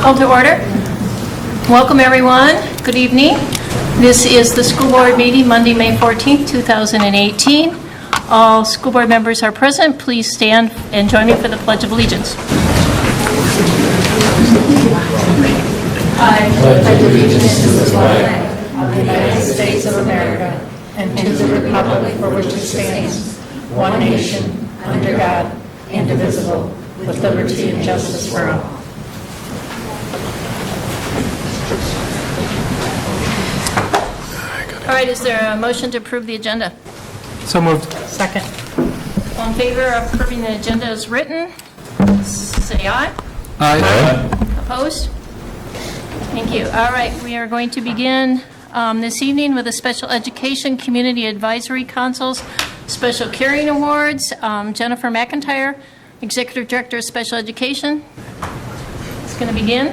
Call to order. Welcome, everyone. Good evening. This is the school board meeting, Monday, May 14th, 2018. All school board members are present. Please stand and join me for the Pledge of Allegiance. I pledge allegiance to the flag of the United States of America and to the republic for which it stands, one nation, under God, indivisible, with liberty and justice for all. All right, is there a motion to approve the agenda? So moved. Second. All in favor of approving the agenda as written, say aye. Aye. Opposed? Thank you. All right, we are going to begin this evening with the Special Education Community Advisory Council's Special Caring Awards. Jennifer McIntyre, Executive Director of Special Education, is going to begin.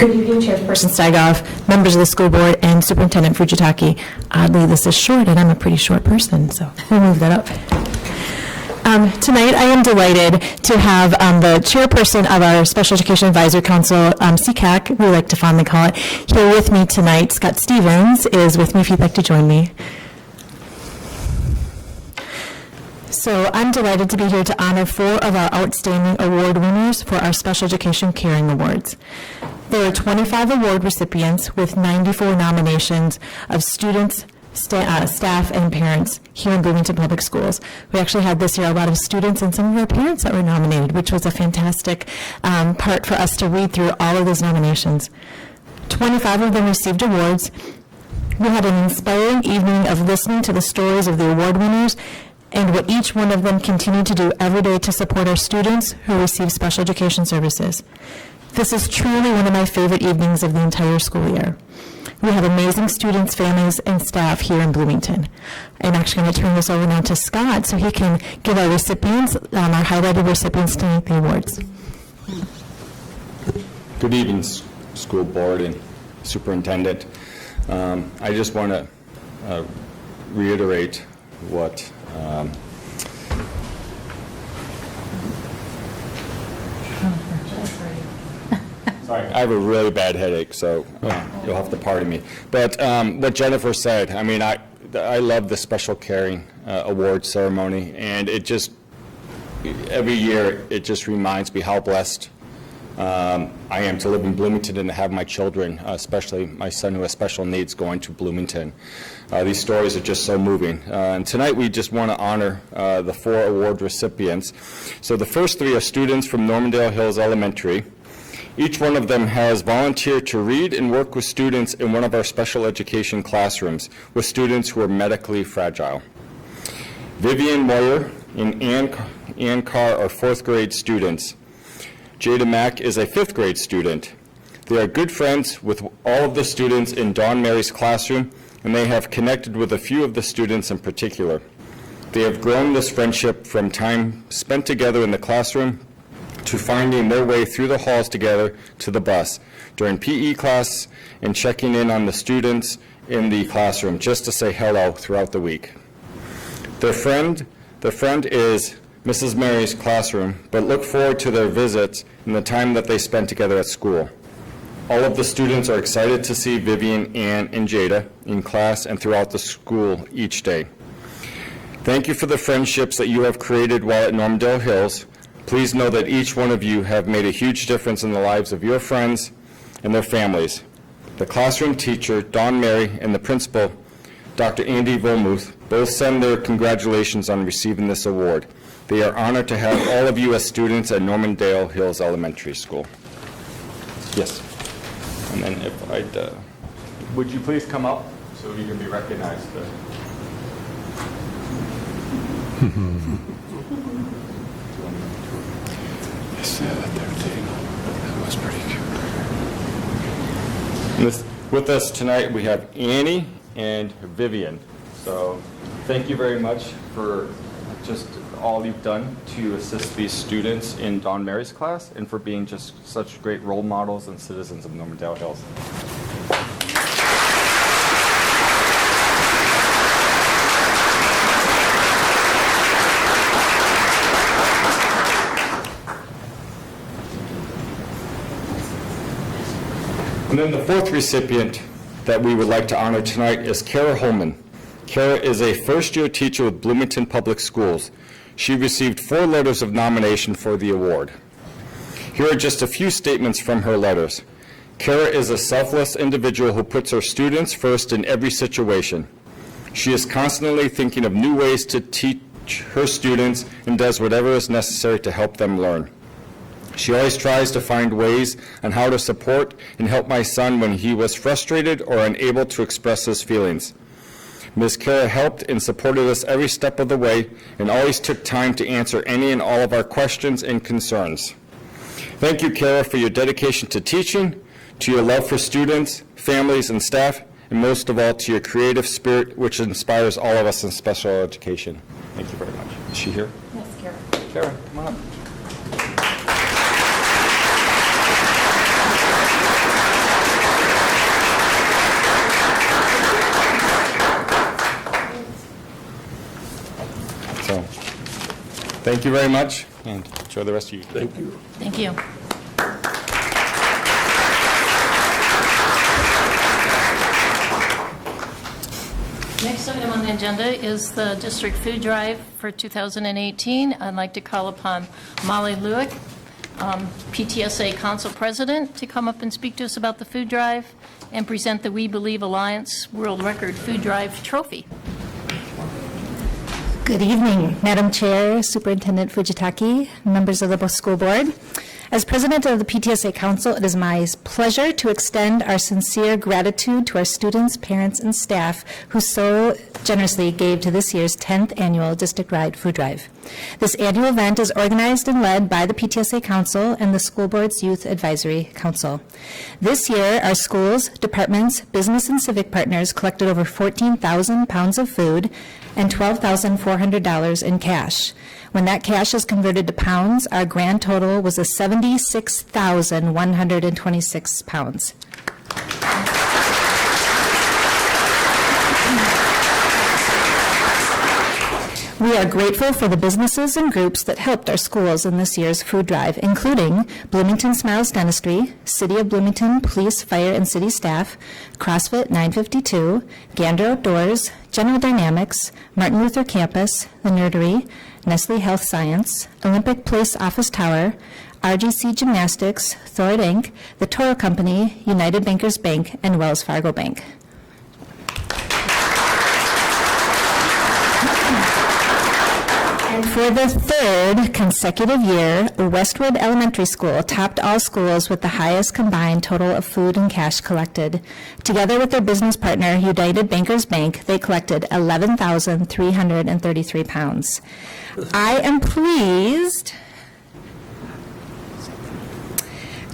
Good evening, Chairperson Steigoff, members of the school board, and Superintendent Fujitaki. Oddly, this is short, and I'm a pretty short person, so we'll move that up. Tonight, I am delighted to have the chairperson of our Special Education Advisory Council, CCAC, we like to fondly call it, here with me tonight. Scott Stevens is with me if you'd like to join me. So I'm delighted to be here to honor 4 of our outstanding award winners for our Special Education Caring Awards. There are 25 award recipients with 94 nominations of students, staff, and parents here in Bloomington Public Schools. We actually had this year a lot of students and some of our parents that were nominated, which was a fantastic part for us to read through all of those nominations. 25 of them received awards. We had an inspiring evening of listening to the stories of the award winners and what each one of them continue to do every day to support our students who receive special education services. This is truly one of my favorite evenings of the entire school year. We have amazing students, families, and staff here in Bloomington. I'm actually going to turn this over now to Scott so he can give our recipients, our highlighted recipients tonight, the awards. Good evening, school board and superintendent. I just want to reiterate what sorry, I have a really bad headache, so you'll have to pardon me. But what Jennifer said, I mean, I love the Special Caring Award ceremony, and it just, every year, it just reminds me how blessed I am to live in Bloomington and to have my children, especially my son who has special needs, going to Bloomington. These stories are just so moving. And tonight we just want to honor the 4 award recipients. So the first 3 are students from Normandale Hills Elementary. Each one of them has volunteered to read and work with students in one of our special education classrooms with students who are medically fragile. Vivian Moyer and Ann Carr are 4th grade students. Jada Mack is a 5th grade student. They are good friends with all of the students in Dawn Mary's classroom, and they have connected with a few of the students in particular. They have grown this friendship from time spent together in the classroom to finding their way through the halls together to the bus during PE class and checking in on the students in the classroom just to say hello throughout the week. The friend is Mrs. Mary's classroom, but look forward to their visits and the time that they spend together at school. All of the students are excited to see Vivian, Ann, and Jada in class and throughout the school each day. Thank you for the friendships that you have created while at Normandale Hills. Please know that each one of you have made a huge difference in the lives of your friends and their families. The classroom teacher, Dawn Mary, and the principal, Dr. Andy Volmuth, both send their congratulations on receiving this award. They are honored to have all of you as students at Normandale Hills Elementary School. Yes. And then if I'd, would you please come up so you can be recognized? I saw that there too. That was pretty cute. With us tonight we have Annie and Vivian. So thank you very much for just all you've done to assist these students in Dawn Mary's class and for being just such great role models and citizens of Normandale Hills. And then the fourth recipient that we would like to honor tonight is Kara Holman. Kara is a first-year teacher with Bloomington Public Schools. She received 4 letters of nomination for the award. Here are just a few statements from her letters. Kara is a selfless individual who puts her students first in every situation. She is constantly thinking of new ways to teach her students and does whatever is necessary to help them learn. She always tries to find ways on how to support and help my son when he was frustrated or unable to express his feelings. Ms. Kara helped and supported us every step of the way and always took time to answer any and all of our questions and concerns. Thank you, Kara, for your dedication to teaching, to your love for students, families, and staff, and most of all, to your creative spirit, which inspires all of us in special education. Thank you very much. Is she here? Yes, Kara. Kara, come on up. So, thank you very much, and enjoy the rest of your day. Thank you. Thank you. Next item on the agenda is the district food drive for 2018. I'd like to call upon Molly Lewick, PTSA Council President, to come up and speak to us about the food drive and present the We Believe Alliance World Record Food Drive Trophy. Good evening, Madam Chair, Superintendent Fujitaki, members of the school board. As president of the PTSA Council, it is my pleasure to extend our sincere gratitude to our students, parents, and staff who so generously gave to this year's 10th annual district-wide food drive. This annual event is organized and led by the PTSA Council and the School Board's Youth Advisory Council. This year, our schools, departments, business, and civic partners collected over 14,000 pounds of food and $12,400 in cash. When that cash is converted to pounds, our grand total was 76,126 pounds. We are grateful for the businesses and groups that helped our schools in this year's food drive, including Bloomington Smiles Dentistry, City of Bloomington Police, Fire, and City Staff, CrossFit 952, Gander Outdoors, General Dynamics, Martin Luther Campus, The Nerdery, Nestle Health Science, Olympic Place Office Tower, RGC Gymnastics, Thord Inc., The Toro Company, United Bankers Bank, and Wells Fargo Bank. And for the third consecutive year, Westwood Elementary School topped all schools with the highest combined total of food and cash collected. Together with their business partner, United Bankers Bank, they collected 11,333 pounds. I am pleased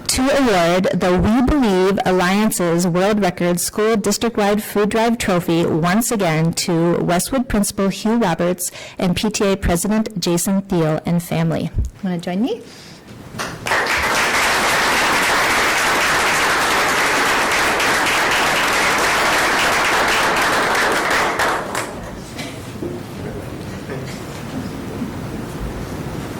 to award the We Believe Alliance's World Record School District-Wide Food Drive Trophy once again to Westwood Principal Hugh Roberts and PTA President Jason Thiel and family. Want to join me?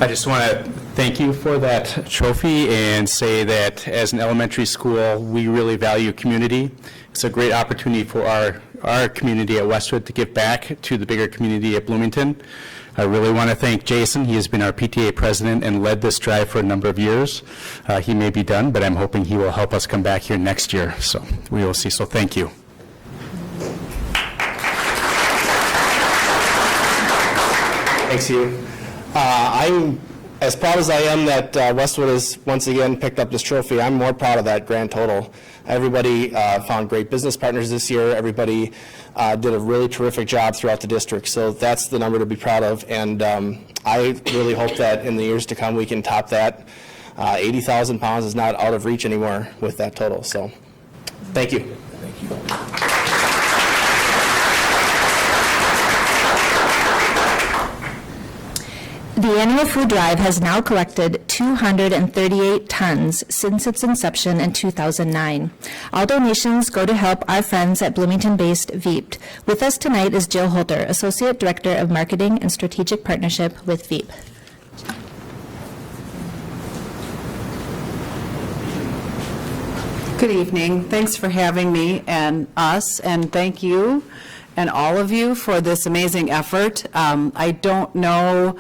I just want to thank you for that trophy and say that as an elementary school, we really value community. It's a great opportunity for our community at Westwood to give back to the bigger community at Bloomington. I really want to thank Jason. He has been our PTA president and led this drive for a number of years. He may be done, but I'm hoping he will help us come back here next year. So we will see. So thank you. Thanks, Hugh. I'm as proud as I am that Westwood has once again picked up this trophy. I'm more proud of that grand total. Everybody found great business partners this year. Everybody did a really terrific job throughout the district. So that's the number to be proud of. And I really hope that in the years to come we can top that. 80,000 pounds is not out of reach anymore with that total. So thank you. Thank you. The annual food drive has now collected 238 tons since its inception in 2009. All donations go to help our friends at Bloomington-based Veep. With us tonight is Jill Holter, Associate Director of Marketing and Strategic Partnership with Veep. Good evening. Thanks for having me and us, and thank you and all of you for this amazing effort. I don't know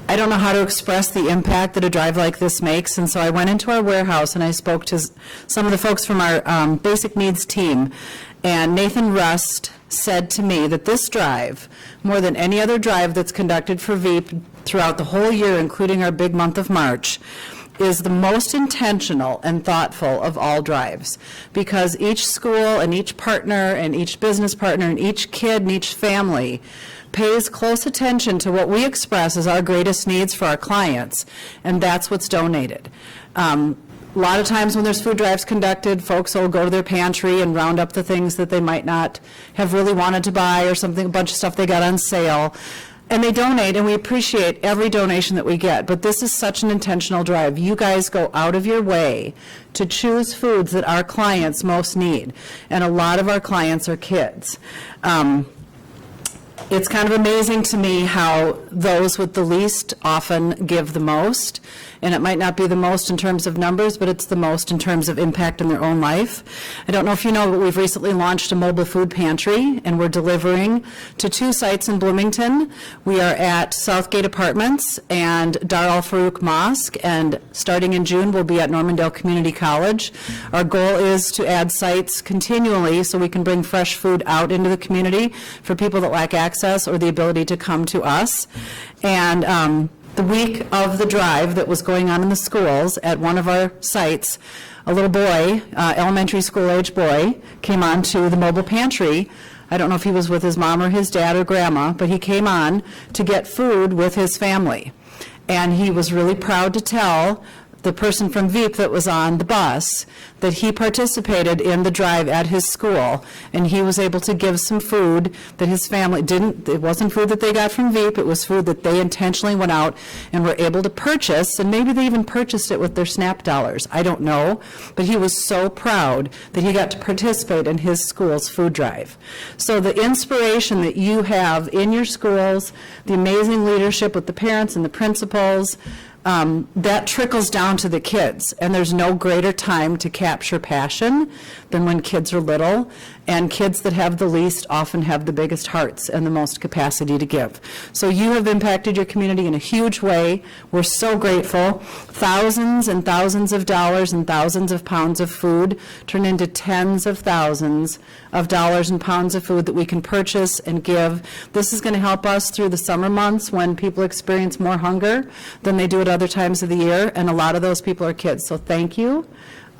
how to express the impact that a drive like this makes, and so I went into our warehouse and I spoke to some of the folks from our basic needs team, and Nathan Rust said to me that this drive, more than any other drive that's conducted for VEEP throughout the whole year, including our big month of March, is the most intentional and thoughtful of all drives, because each school and each partner and each business partner and each kid and each family pays close attention to what we express as our greatest needs for our clients, and that's what's donated. A lot of times when there's food drives conducted, folks will go to their pantry and round up the things that they might not have really wanted to buy, or something, a bunch of stuff they got on sale. And they donate, and we appreciate every donation that we get. But this is such an intentional drive. You guys go out of your way to choose foods that our clients most need. And a lot of our clients are kids. It's kind of amazing to me how those with the least often give the most. And it might not be the most in terms of numbers, but it's the most in terms of impact in their own life. I don't know if you know, but we've recently launched a mobile food pantry, and we're delivering to 2 sites in Bloomington. We are at Southgate Apartments and Dar Al Farouk Mosque, and starting in June, we'll be at Normandale Community College. Our goal is to add sites continually so we can bring fresh food out into the community for people that lack access or the ability to come to us. And the week of the drive that was going on in the schools, at one of our sites, a little boy, elementary school age boy, came on to the mobile pantry. I don't know if he was with his mom or his dad or grandma, but he came on to get food with his family. And he was really proud to tell the person from VEEP that was on the bus that he participated in the drive at his school, and he was able to give some food that his family didn't, it wasn't food that they got from VEEP, it was food that they intentionally went out and were able to purchase, and maybe they even purchased it with their SNAP dollars, I don't know, but he was so proud that he got to participate in his school's food drive. So the inspiration that you have in your schools, the amazing leadership with the parents and the principals, that trickles down to the kids, and there's no greater time to capture passion than when kids are little, and kids that have the least often have the biggest hearts and the most capacity to give. So you have impacted your community in a huge way. We're so grateful. Thousands and thousands of dollars and thousands of pounds of food turn into tens of thousands of dollars and pounds of food that we can purchase and give. This is going to help us through the summer months when people experience more hunger than they do at other times of the year, and a lot of those people are kids. So thank you.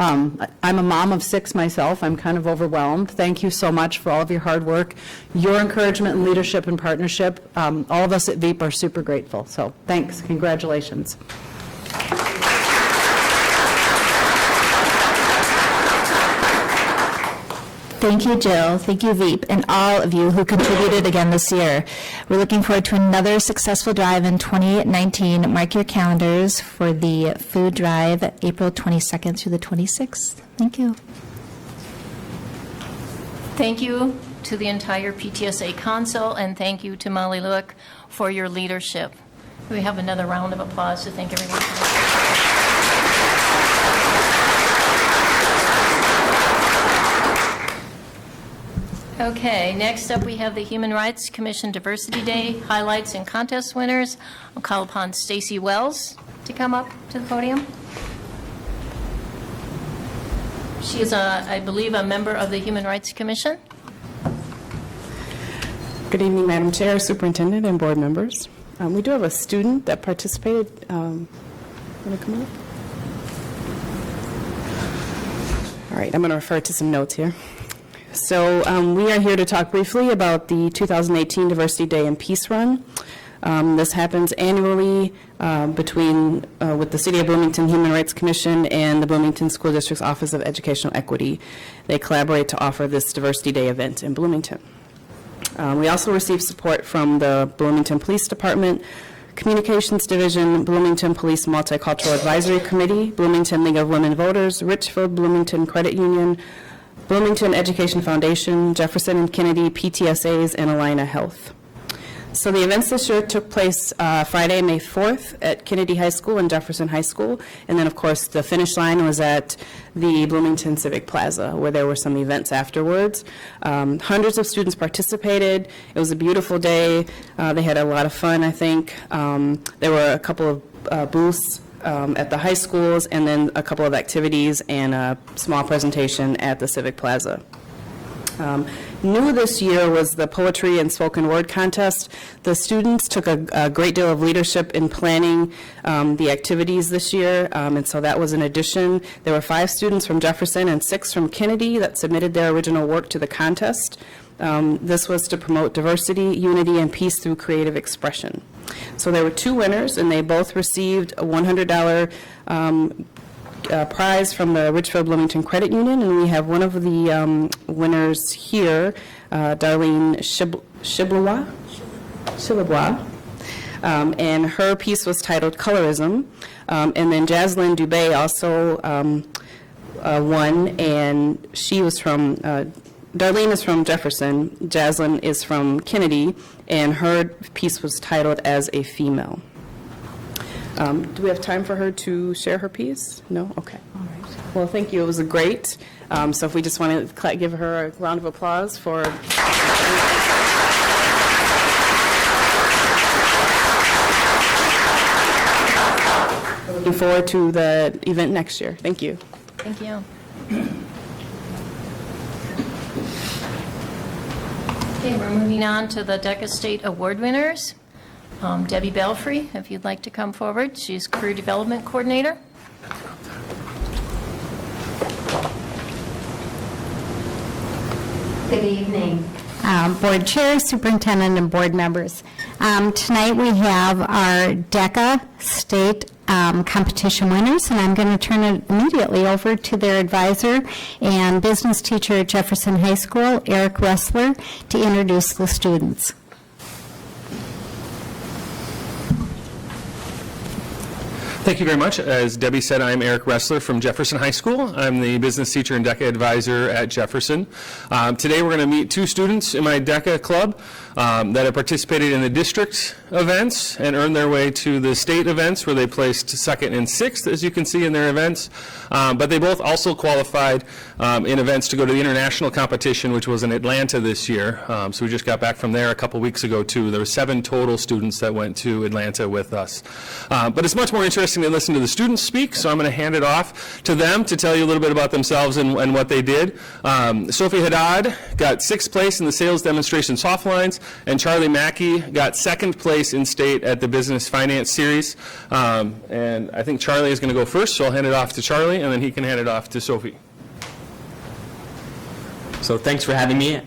I'm a mom of 6 myself. I'm kind of overwhelmed. Thank you so much for all of your hard work, your encouragement and leadership and partnership. All of us at VEEP are super grateful. So thanks. Congratulations. Thank you, Jill. Thank you, VEEP, and all of you who contributed again this year. We're looking forward to another successful drive in 2019. Mark your calendars for the food drive, April 22nd through the 26th. Thank you. Thank you to the entire PTSA Council, and thank you to Molly Lewick for your leadership. We have another round of applause to thank everyone for that. Okay, next up we have the Human Rights Commission Diversity Day highlights and contest winners. I'll call upon Stacy Wells to come up to the podium. She is, I believe, a member of the Human Rights Commission. Good evening, Madam Chair, Superintendent, and board members. We do have a student that participated. Want to come up? All right, I'm going to refer to some notes here. So we are here to talk briefly about the 2018 Diversity Day and Peace Run. This happens annually with the City of Bloomington Human Rights Commission and the Bloomington School District's Office of Educational Equity. They collaborate to offer this Diversity Day event in Bloomington. We also receive support from the Bloomington Police Department, Communications Division, Bloomington Police Multicultural Advisory Committee, Bloomington League of Women Voters, Richfield Bloomington Credit Union, Bloomington Education Foundation, Jefferson and Kennedy, PTSAs, and Alina Health. So the events this year took place Friday, May 4th at Kennedy High School and Jefferson High School. And then, of course, the finish line was at the Bloomington Civic Plaza, where there were some events afterwards. Hundreds of students participated. It was a beautiful day. They had a lot of fun, I think. There were a couple of booths at the high schools, and then a couple of activities and a small presentation at the Civic Plaza. New this year was the poetry and spoken word contest. The students took a great deal of leadership in planning the activities this year, and so that was an addition. There were 5 students from Jefferson and 6 from Kennedy that submitted their original work to the contest. This was to promote diversity, unity, and peace through creative expression. So there were 2 winners, and they both received a $100 prize from the Richfield Bloomington Credit Union, and we have one of the winners here, Darlene Shiblawa, and her piece was titled Colorism. And then Jaslyn Dubé also won, and she was from, Darlene is from Jefferson, Jaslyn is from Kennedy, and her piece was titled As a Female. Do we have time for her to share her piece? No? Okay. All right. Well, thank you. It was great. So if we just want to give her a round of applause for... Looking forward to the event next year. Thank you. Thank you. Okay, we're moving on to the DECA State Award winners. Debbie Belfry, if you'd like to come forward. She's Career Development Coordinator. Good evening, Board Chair, Superintendent, and Board members. Tonight we have our DECA State competition winners, and I'm going to turn it immediately over to their advisor and business teacher at Jefferson High School, Eric Ressler, to introduce the students. Thank you very much. As Debbie said, I'm Eric Ressler from Jefferson High School. I'm the business teacher and DECA advisor at Jefferson. Today we're going to meet 2 students in my DECA club that have participated in the district events and earned their way to the state events where they placed 2nd and 6th, as you can see in their events. But they both also qualified in events to go to the international competition, which was in Atlanta this year. So we just got back from there a couple weeks ago, too. There were 7 total students that went to Atlanta with us. But it's much more interesting to listen to the students speak, so I'm going to hand it off to them to tell you a little bit about themselves and what they did. Sophie Haddad got 6th place in the sales demonstration soft lines, and Charlie Mackey got 2nd place in state at the business finance series. And I think Charlie is going to go first, so I'll hand it off to Charlie, and then he can hand it off to Sophie. So thanks for having me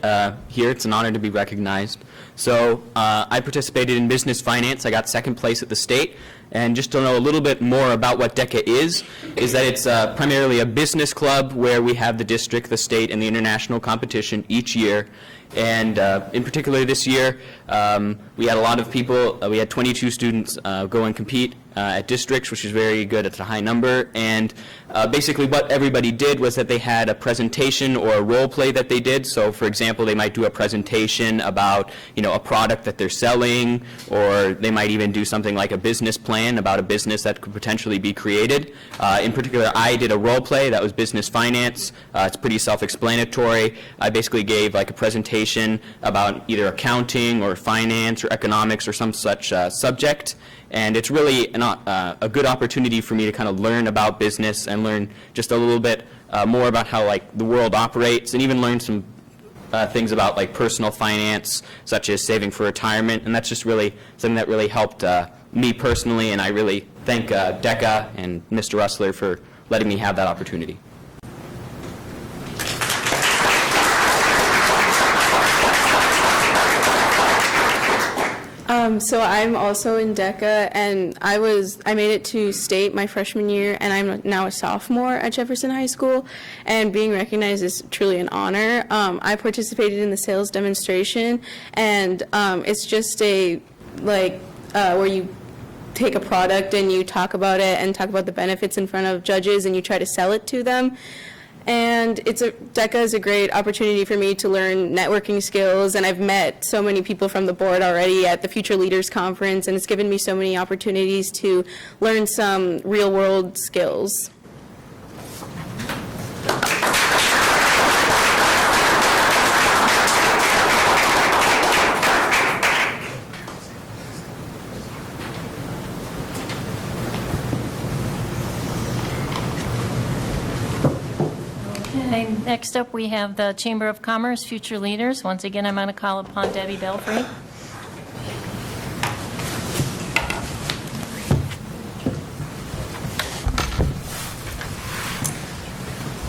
here. It's an honor to be recognized. So I participated in business finance. I got 2nd place at the state. And just to know a little bit more about what DECA is that it's primarily a business club where we have the district, the state, and the international competition each year. And in particular this year, we had a lot of people. We had 22 students go and compete at districts, which is very good. It's a high number. And basically what everybody did was that they had a presentation or a role play that they did. So for example, they might do a presentation about, a product that they're selling, or they might even do something like a business plan about a business that could potentially be created. In particular, I did a role play that was business finance. It's pretty self-explanatory. I basically gave like a presentation about either accounting or finance or economics or some such subject. And it's really a good opportunity for me to kind of learn about business and learn just a little bit more about how like the world operates, and even learn some things about like personal finance, such as saving for retirement. And that's just really something that really helped me personally, and I really thank DECA and Mr. Ressler for letting me have that opportunity. So I'm also in DECA, and I made it to state my freshman year, and I'm now a sophomore at Jefferson High School, and being recognized is truly an honor. I participated in the sales demonstration, and it's just where you take a product and you talk about it and talk about the benefits in front of judges, and you try to sell it to them. And DECA is a great opportunity for me to learn networking skills, and I've met so many people from the board already at the Future Leaders Conference, and it's given me so many opportunities to learn some real-world skills. Okay, next up, we have the Chamber of Commerce Future Leaders. Once again, I'm going to call upon Debbie Belfry.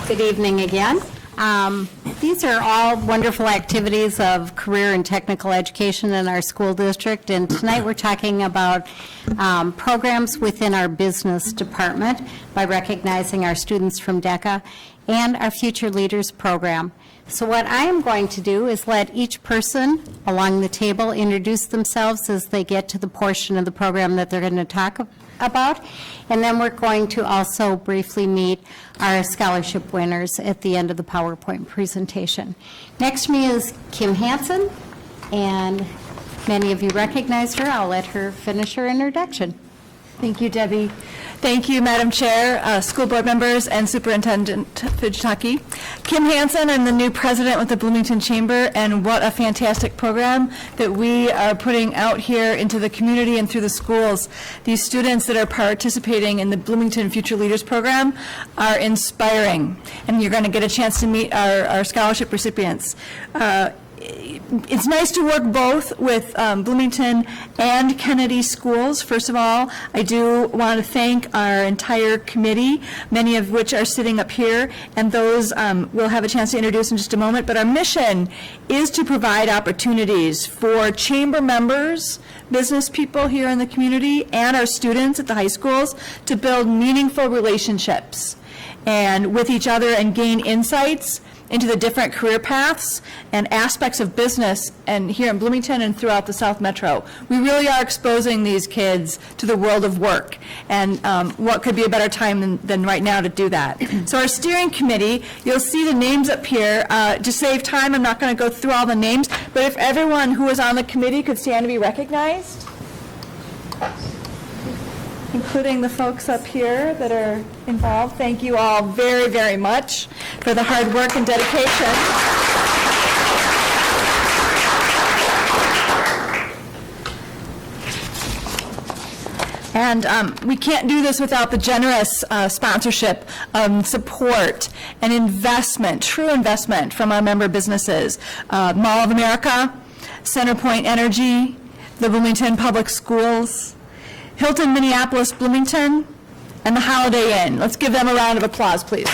Good evening again. These are all wonderful activities of career and technical education in our school district, and tonight we're talking about programs within our business department by recognizing our students from DECA and our Future Leaders program. So what I am going to do is let each person along the table introduce themselves as they get to the portion of the program that they're going to talk about, and then we're going to also briefly meet our scholarship winners at the end of the PowerPoint presentation. Next to me is Kim Hansen, and many of you recognize her. I'll let her finish her introduction. Thank you, Debbie. Thank you, Madam Chair, school board members, and Superintendent Fujitaki. Kim Hansen, I'm the new president with the Bloomington Chamber, and what a fantastic program that we are putting out here into the community and through the schools. These students that are participating in the Bloomington Future Leaders program are inspiring, and you're going to get a chance to meet our scholarship recipients. It's nice to work both with Bloomington and Kennedy schools. First of all, I do want to thank our entire committee, many of which are sitting up here, and those we'll have a chance to introduce in just a moment. But our mission is to provide opportunities for chamber members, business people here in the community, and our students at the high schools to build meaningful relationships and with each other and gain insights into the different career paths and aspects of business and here in Bloomington and throughout the South Metro. We really are exposing these kids to the world of work, and what could be a better time than right now to do that. So our steering committee, you'll see the names up here. To save time, I'm not going to go through all the names, but if everyone who is on the committee could stand to be recognized, including the folks up here that are involved. Thank you all very, very much for the hard work and dedication. And we can't do this without the generous sponsorship, support, and investment, true investment from our member businesses. Mall of America, Centerpoint Energy, the Bloomington Public Schools, Hilton Minneapolis Bloomington, and the Holiday Inn. Let's give them a round of applause, please.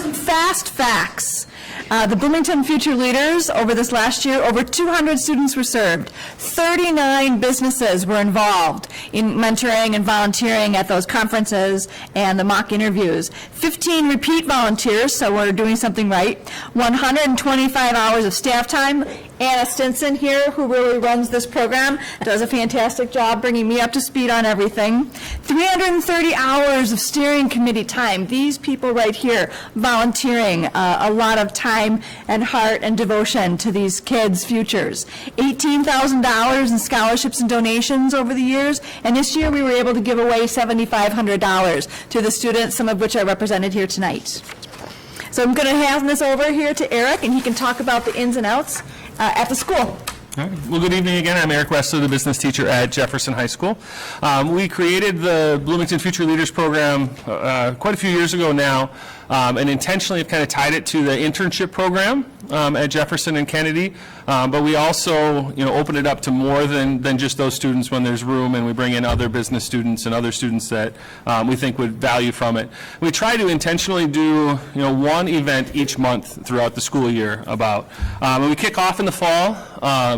Some fast facts. The Bloomington Future Leaders, over this last year, over 200 students were served. 39 businesses were involved in mentoring and volunteering at those conferences and the mock interviews. 15 repeat volunteers, so we're doing something right. 125 hours of staff time. Anna Stinson here, who really runs this program, does a fantastic job bringing me up to speed on everything. 330 hours of steering committee time. These people right here volunteering a lot of time and heart and devotion to these kids' futures. $18,000 in scholarships and donations over the years, and this year we were able to give away $7,500 to the students, some of which are represented here tonight. So I'm going to hand this over here to Eric, and he can talk about the ins and outs at the school. All right. Well, good evening again. I'm Eric Ressler, the business teacher at Jefferson High School. We created the Bloomington Future Leaders program quite a few years ago now, and intentionally have kind of tied it to the internship program at Jefferson and Kennedy. But we also, open it up to more than just those students when there's room, and we bring in other business students and other students that we think would value from it. We try to intentionally do, one event each month throughout the school year about. And we kick off in the fall,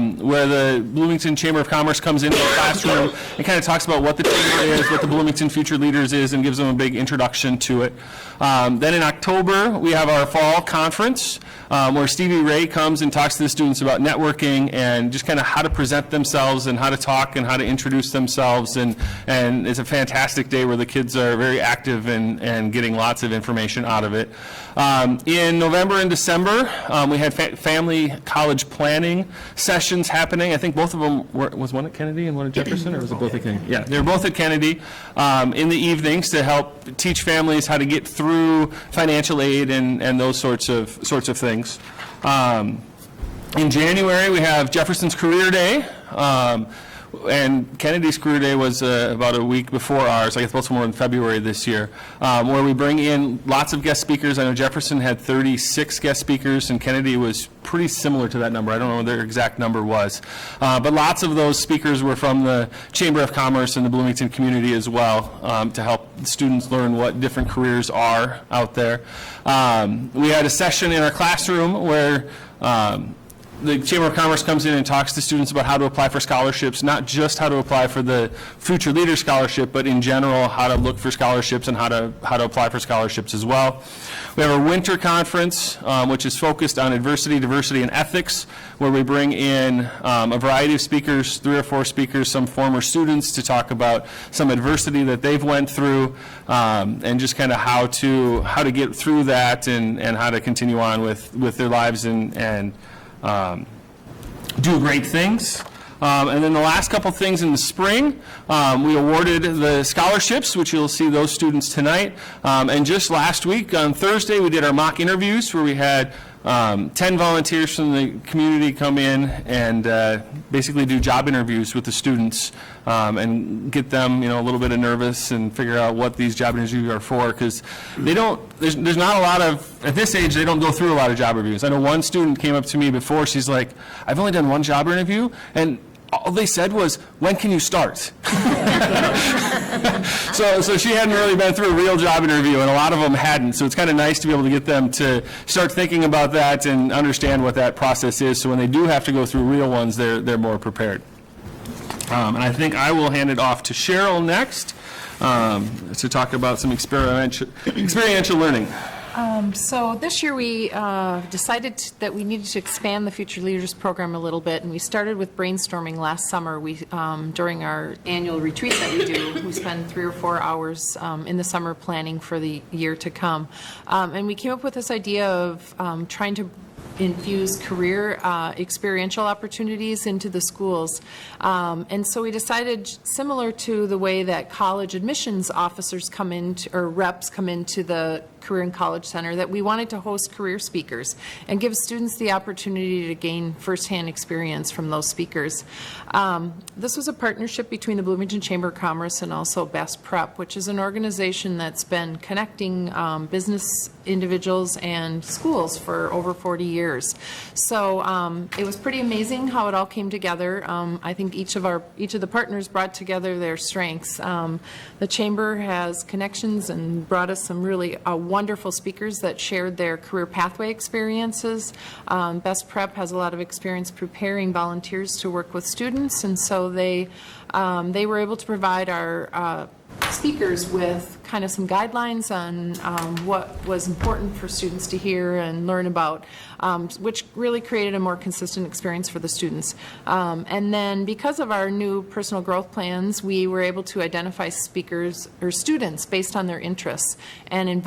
where the Bloomington Chamber of Commerce comes into the classroom and kind of talks about what the chamber is, what the Bloomington Future Leaders is, and gives them a big introduction to it. Then in October, we have our fall conference, where Stevie Ray comes and talks to the students about about networking and just kind of how to present themselves and how to talk and how to introduce themselves. And it's a fantastic day where the kids are very active and getting lots of information out of it. In November and December, we had family college planning sessions happening. I think both of them was one at Kennedy and one at Jefferson, or was it both at Kennedy? Yeah, they were both at Kennedy in the evenings to help teach families how to get through financial aid and those sorts of things. In January, we have Jefferson's Career Day. And Kennedy's Career Day was about a week before ours. I guess both of them were in February this year, where we bring in lots of guest speakers. I know Jefferson had 36 guest speakers, and Kennedy was pretty similar to that number. I don't know what their exact number was. But lots of those speakers were from the Chamber of Commerce and the Bloomington community as well, to help students learn what different careers are out there. We had a session in our classroom where the Chamber of Commerce comes in and talks to students about how to apply for scholarships, not just how to apply for the Future Leader Scholarship, but in general, how to look for scholarships and how to apply for scholarships as well. We have a winter conference, which is focused on adversity, diversity, and ethics, where we bring in a variety of speakers, 3 or 4 speakers, some former students, to talk about some adversity that they've went through, and just kind of how to get through that and how to continue on with their lives and do great things. And then the last couple things in the spring, we awarded the scholarships, which you'll see those students tonight. And just last week, on Thursday, we did our mock interviews where we had 10 volunteers from the community come in and basically do job interviews with the students and get them, a little bit nervous and figure out what these job interviews are for, because there's not a lot of, at this age, they don't go through a lot of job interviews. I know one student came up to me before, she's like, I've only done one job interview, and all they said was, when can you start? So she hadn't really been through a real job interview, and a lot of them hadn't. So it's kind of nice to be able to get them to start thinking about that and understand what that process is. So when they do have to go through real ones, they're more prepared. And I think I will hand it off to Cheryl next to talk about some experiential learning. So this year we decided that we needed to expand the Future Leaders Program a little bit, and we started with brainstorming last summer. During our annual retreat that we do, we spend 3 or 4 hours in the summer planning for the year to come. And we came up with this idea of trying to infuse career experiential opportunities into the schools. And so we decided, similar to the way that college admissions officers come in, or reps come into the Career and College Center, that we wanted to host career speakers and give students the opportunity to gain firsthand experience from those speakers. This was a partnership between the Bloomington Chamber of Commerce and also Best Prep, which is an organization that's been connecting business individuals and schools for over 40 years. So it was pretty amazing how it all came together. I think each of the partners brought together their strengths. The Chamber has connections and brought us some really wonderful speakers that shared their career pathway experiences. Best Prep has a lot of experience preparing volunteers to work with students, and so they were able to provide our speakers with kind of some guidelines on what was important for students to hear and learn about, which really created a more consistent experience for the students. And then because of our new personal growth plans, we were able to identify speakers or students based on their interests and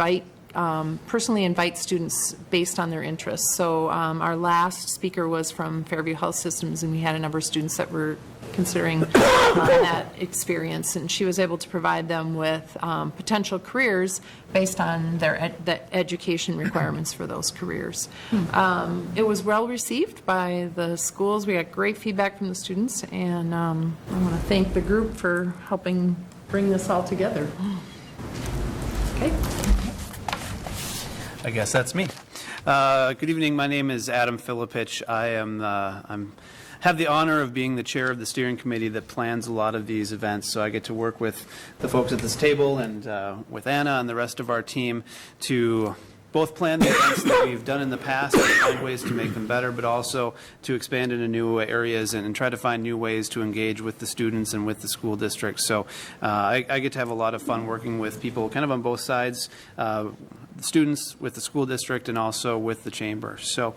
personally invite students based on their interests. So our last speaker was from Fairview Health Systems, and we had a number of students that were considering that experience, and she was able to provide them with potential careers based on the education requirements for those careers. It was well received by the schools. We got great feedback from the students, and I want to thank the group for helping bring this all together. Okay. I guess that's me. Good evening. My name is Adam Filipich. I'm have the honor of being the chair of the steering committee that plans a lot of these events. So I get to work with the folks at this table and with Anna and the rest of our team to both plan the events that we've done in the past and find ways to make them better, but also to expand into new areas and try to find new ways to engage with the students and with the school districts. So I get to have a lot of fun working with people kind of on both sides, the students with the school district and also with the chamber. So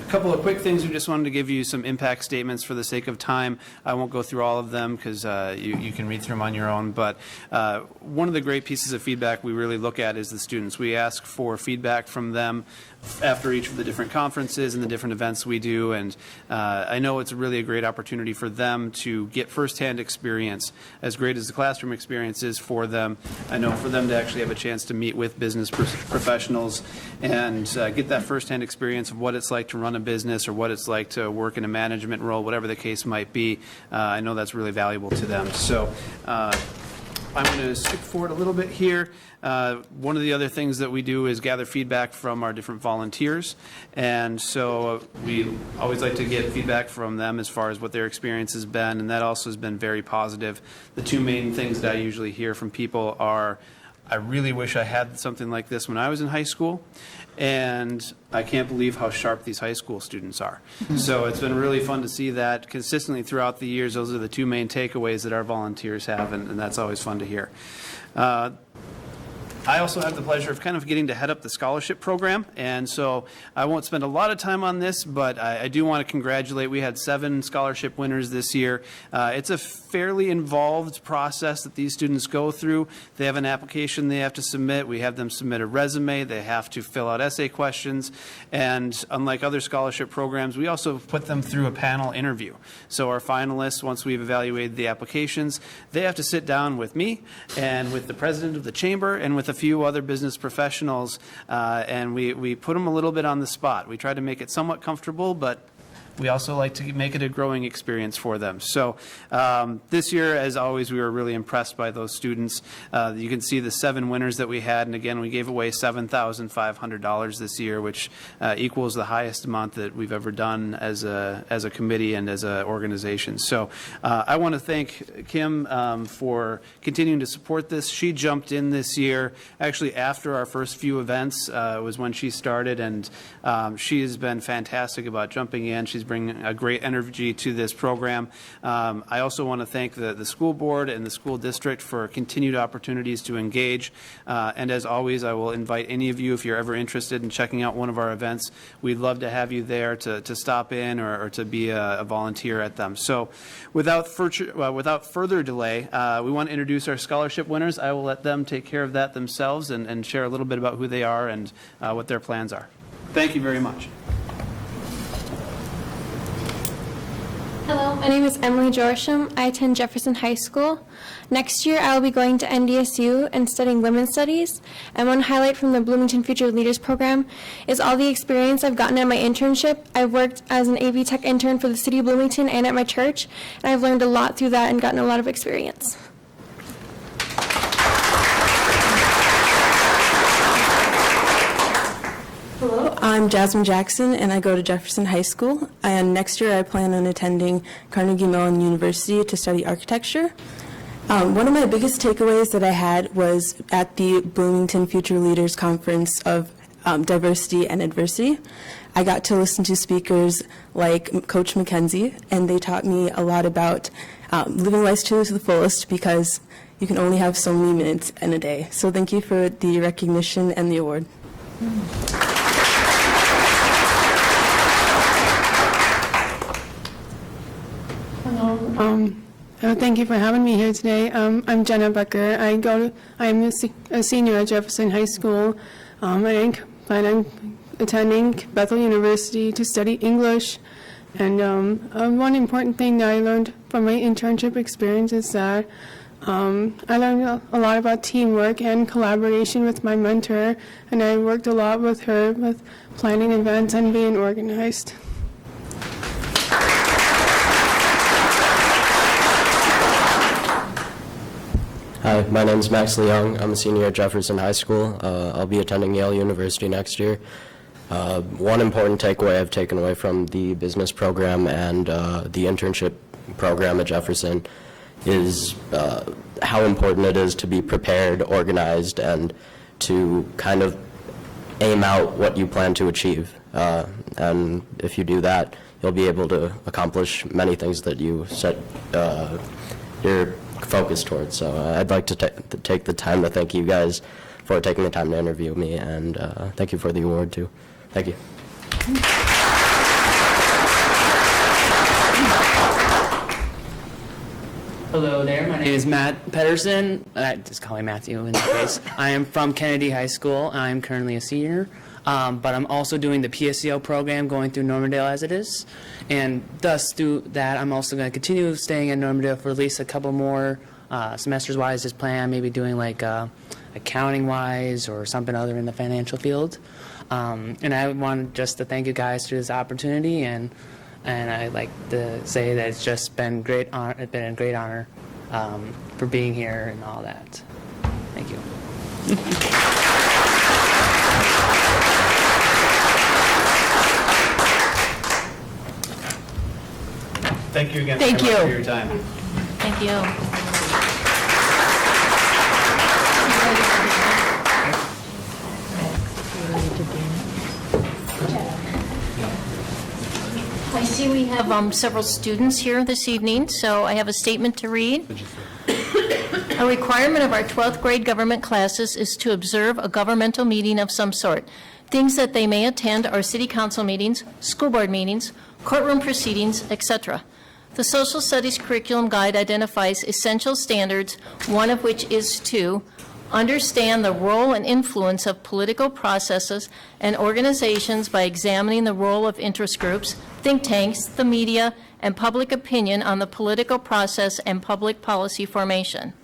A couple of quick things. We just wanted to give you some impact statements for the sake of time. I won't go through all of them because you can read through them on your own. But one of the great pieces of feedback we really look at is the students. We ask for feedback from them after each of the different conferences and the different events we do. And I know it's really a great opportunity for them to get firsthand experience. As great as the classroom experience is for them, I know for them to actually have a chance to meet with business professionals and get that firsthand experience of what it's like to run a business or what it's like to work in a management role, whatever the case might be. I know that's really valuable to them. So I'm going to skip forward a little bit here. One of the other things that we do is gather feedback from our different volunteers, and so we always like to get feedback from them as far as what their experience has been, and that also has been very positive. The two main things that I usually hear from people are, I really wish I had something like this when I was in high school, and I can't believe how sharp these high school students are. So it's been really fun to see that consistently throughout the years. Those are the two main takeaways that our volunteers have, and that's always fun to hear. I also have the pleasure of kind of getting to head up the scholarship program, and so I won't spend a lot of time on this, but I do want to congratulate. We had 7 scholarship winners this year. It's a fairly involved process that these students go through. They have an application they have to submit. We have them submit a resume. They have to fill out essay questions, and unlike other scholarship programs, we also put them through a panel interview. So our finalists, once we've evaluated the applications, they have to sit down with me and with the president of the chamber and with a few other business professionals, and we put them a little bit on the spot. We try to make it somewhat comfortable, but we also like to make it a growing experience for them. So this year, as always, we were really impressed by those students. You can see the 7 winners that we had, and again, we gave away $7,500 this year, which equals the highest amount that we've ever done as a committee and as an organization. So I want to thank Kim for continuing to support this. She jumped in this year, actually after our first few events was when she started, and she has been fantastic about jumping in. She's bringing a great energy to this program. I also want to thank the school board and the school district for continued opportunities to engage. And as always, I will invite any of you, if you're ever interested in checking out one of our events, we'd love to have you there to stop in or to be a volunteer at them. So without further delay, we want to introduce our scholarship winners. I will let them take care of that themselves and share a little bit about who they are and what their plans are. Thank you very much. Hello, my name is Emily Jorsham. I attend Jefferson High School. Next year, I will be going to NDSU and studying women's studies. And one highlight from the Bloomington Future Leaders Program is all the experience I've gotten at my internship. I've worked as an AV Tech intern for the city of Bloomington and at my church, and I've learned a lot through that and gotten a lot of experience. Hello, I'm Jasmine Jackson, and I go to Jefferson High School. And next year, I plan on attending Carnegie Mellon University to study architecture. One of my biggest takeaways that I had was at the Bloomington Future Leaders Conference of Diversity and Adversity. I got to listen to speakers like Coach Mackenzie, and they taught me a lot about living life to the fullest because you can only have so many minutes in a day. So thank you for the recognition and the award. Hello. Thank you for having me here today. I'm Jenna Becker. I'm a senior at Jefferson High School. I plan on attending Bethel University to study English. And one important thing that I learned from my internship experience is that I learned a lot about teamwork and collaboration with my mentor, and I worked a lot with her with planning events and being organized. Hi, my name is Max Leung. I'm a senior at Jefferson High School. I'll be attending Yale University next year. One important takeaway I've taken away from the business program and the internship program at Jefferson is how important it is to be prepared, organized, and to kind of aim out what you plan to achieve. And if you do that, you'll be able to accomplish many things that you set your focus towards. So I'd like to take the time to thank you guys for taking the time to interview me, and thank you for the award too. Thank you. Hello there, my name is Matt Pedersen. Just call me Matthew in this case. I am from Kennedy High School. I am currently a senior, but I'm also doing the PSEO program going through Normandale as it is. And thus, through that, I'm also going to continue staying at Normandale for at least a couple more semesters-wise. Just plan on maybe doing like accounting-wise or something other in the financial field. And I want just to thank you guys for this opportunity, and I'd like to say that it's just been great. It's been a great honor for being here and all that. Thank you. Thank you again Thank very much you. for your time. Thank you. I see we have several students here this evening, so I have a statement to read. A requirement of our 12th grade government classes is to observe a governmental meeting of some sort. Things that they may attend are city council meetings, school board meetings, courtroom proceedings, etc. The social studies curriculum guide identifies essential standards, one of which is to understand the role and influence of political processes and organizations by examining the role of interest groups, think tanks, the media, and public opinion on the political process and public policy formation.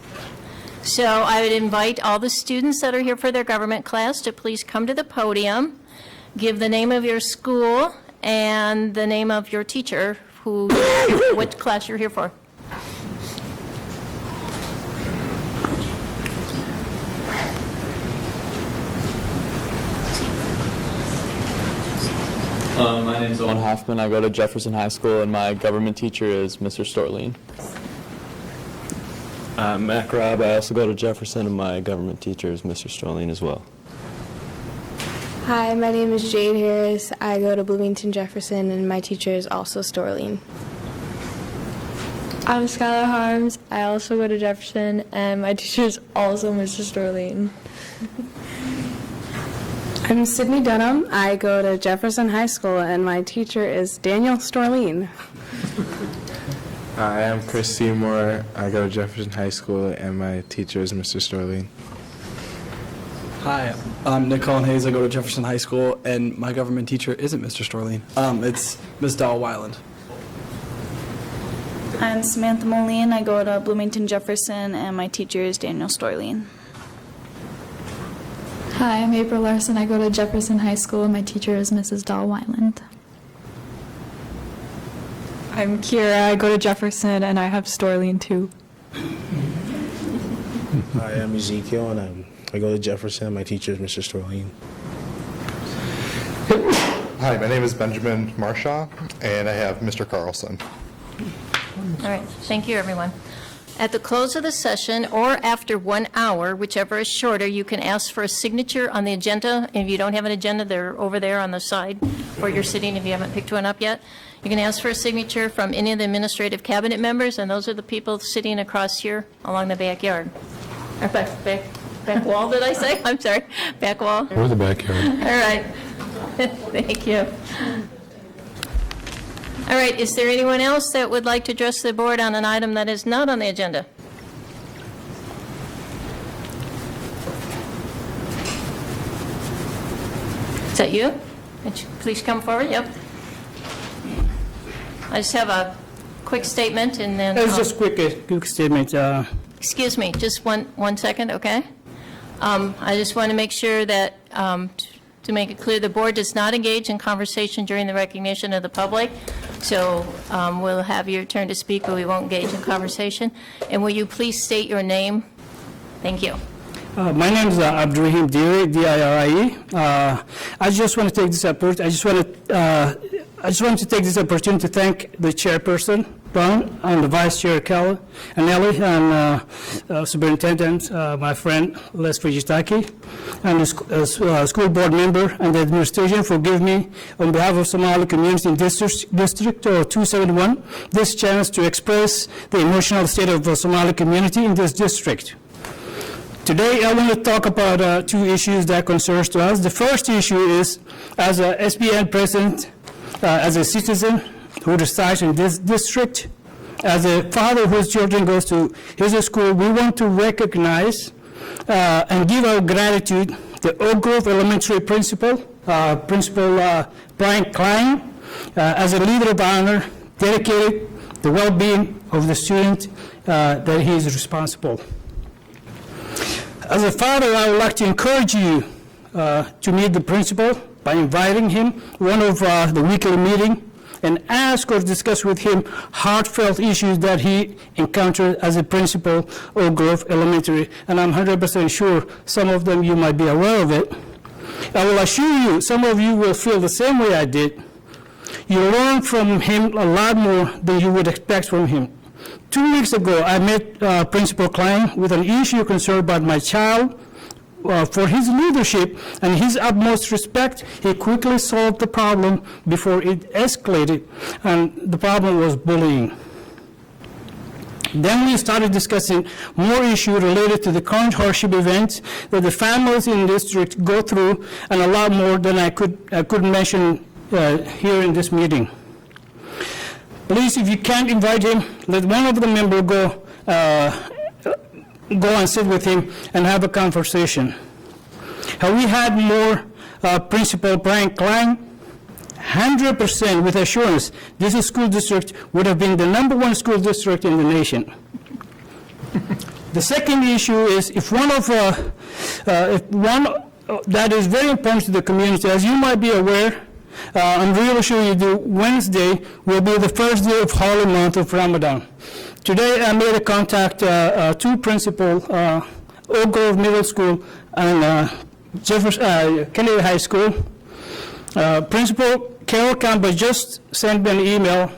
So I would invite all the students that are here for their government class to please come to the podium, give the name of your school and the name of your teacher, what class you're here for. My name is Owen Hoffman. I go to Jefferson High School, and my government teacher is Mr. Storleen. I'm Mac Robb. I also go to Jefferson, and my government teacher is Mr. Storleen as well. Hi, my name is Jade Harris. I go to Bloomington Jefferson, and my teacher is also Storleen. I'm Skylar Harms. I also go to Jefferson, and my teacher is also Mr. Storleen. I'm Sydney Dunham. I go to Jefferson High School, and my teacher is Daniel Storleen. I am Chris Seymour. I go to Jefferson High School, and my teacher is Mr. Storleen. Hi, I'm Nick Cullen Hayes. I go to Jefferson High School, and my government teacher isn't Mr. Storleen. It's Ms. Dahl Weiland. I'm Samantha Moline. I go to Bloomington Jefferson, and my teacher is Daniel Storleen. Hi, I'm April Larson. I go to Jefferson High School, and my teacher is Mrs. Dahl Weiland. I'm Kira. I go to Jefferson, and I have Storleen too. Hi, I'm Ezekiel, and I go to Jefferson. My teacher is Mr. Storleen. Hi, my name is Benjamin Marshaw, and I have Mr. Carlson. All right, thank you, everyone. At the close of the session, or after 1 hour, whichever is shorter, you can ask for a signature on the agenda. If you don't have an agenda, they're over there on the side where you're sitting if you haven't picked one up yet. You can ask for a signature from any of the administrative cabinet members, and those are the people sitting across here along the backyard. Or back wall, did I say? I'm sorry, back wall. Or the backyard. All right, thank you. All right, is there anyone else that would like to address the board on an item that is not on the agenda? Is that you? Would you please come forward? Yep. I just have a quick statement and then... It's just quick statement. Excuse me, just one second, okay? I just want to make sure that, to make it clear, the board does not engage in conversation during the recognition of the public. So we'll have your turn to speak, but we won't engage in conversation. And will you please state your name? Thank you. My name is Abdurrahim Diri, D-I-R-I-E. I just want to take this opportunity. I just want to take this opportunity to thank the chairperson, Brown, and the vice chair, Cal, and Ellie, and superintendent, my friend, Les Fujitaki, and the school board member and the administration for giving me, on behalf of Somali community in District 271, this chance to express the emotional state of the Somali community in this district. Today, I want to talk about two issues that concerns to us. The first issue is, as a SBN president, as a citizen who resides in this district, as a father whose children goes to his school, we want to recognize and give our gratitude to Oak Grove Elementary Principal, Principal Brian Klein, as a leader of honor, dedicated to the well-being of the student that he is responsible. As a father, I would like to encourage you to meet the principal by inviting him one of the weekly meeting and ask or discuss with him heartfelt issues that he encountered as a principal of Oak Grove Elementary. And I'm 100% sure some of them you might be aware of it. I will assure you, some of you will feel the same way I did. You learn from him a lot more than you would expect from him. 2 weeks ago, I met Principal Klein with an issue concerned about my child. For his leadership and his utmost respect, he quickly solved the problem before it escalated, and the problem was bullying. Then we started discussing more issues related to the current hardship events that the families in the district go through, and a lot more than I could mention here in this meeting. Please, if you can't invite him, let one of the members go and sit with him and have a conversation. Have we had more Principal Brian Klein? 100% with assurance, this school district would have been the #1 school district in the nation. The second issue is if one that is very important to the community, as you might be aware, I'm really sure you do, Wednesday will be the first day of holy month of Ramadan. Today, I made a contact to Principal Oak Grove Middle School and Kennedy High School. Principal Carol Campbell just sent me an email.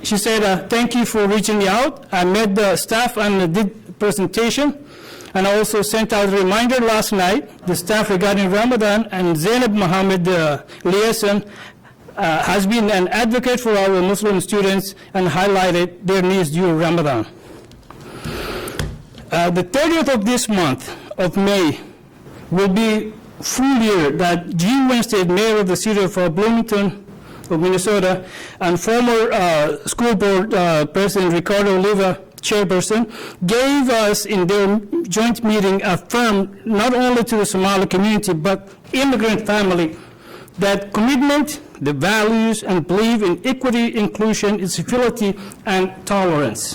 She said, thank you for reaching me out. I met the staff and did presentation. And I also sent out a reminder last night, the staff regarding Ramadan, and Zainab Mohammed, the liaison, has been an advocate for our Muslim students and highlighted their needs during Ramadan. The 30th of this month of May will be full year that Gene Winstead, mayor of the city of Bloomington, of Minnesota, and former school board president Ricardo Oliva, chairperson, gave us in their joint meeting affirmed not only to the Somali community but immigrant family that commitment, the values, and belief in equity, inclusion, civility, and tolerance.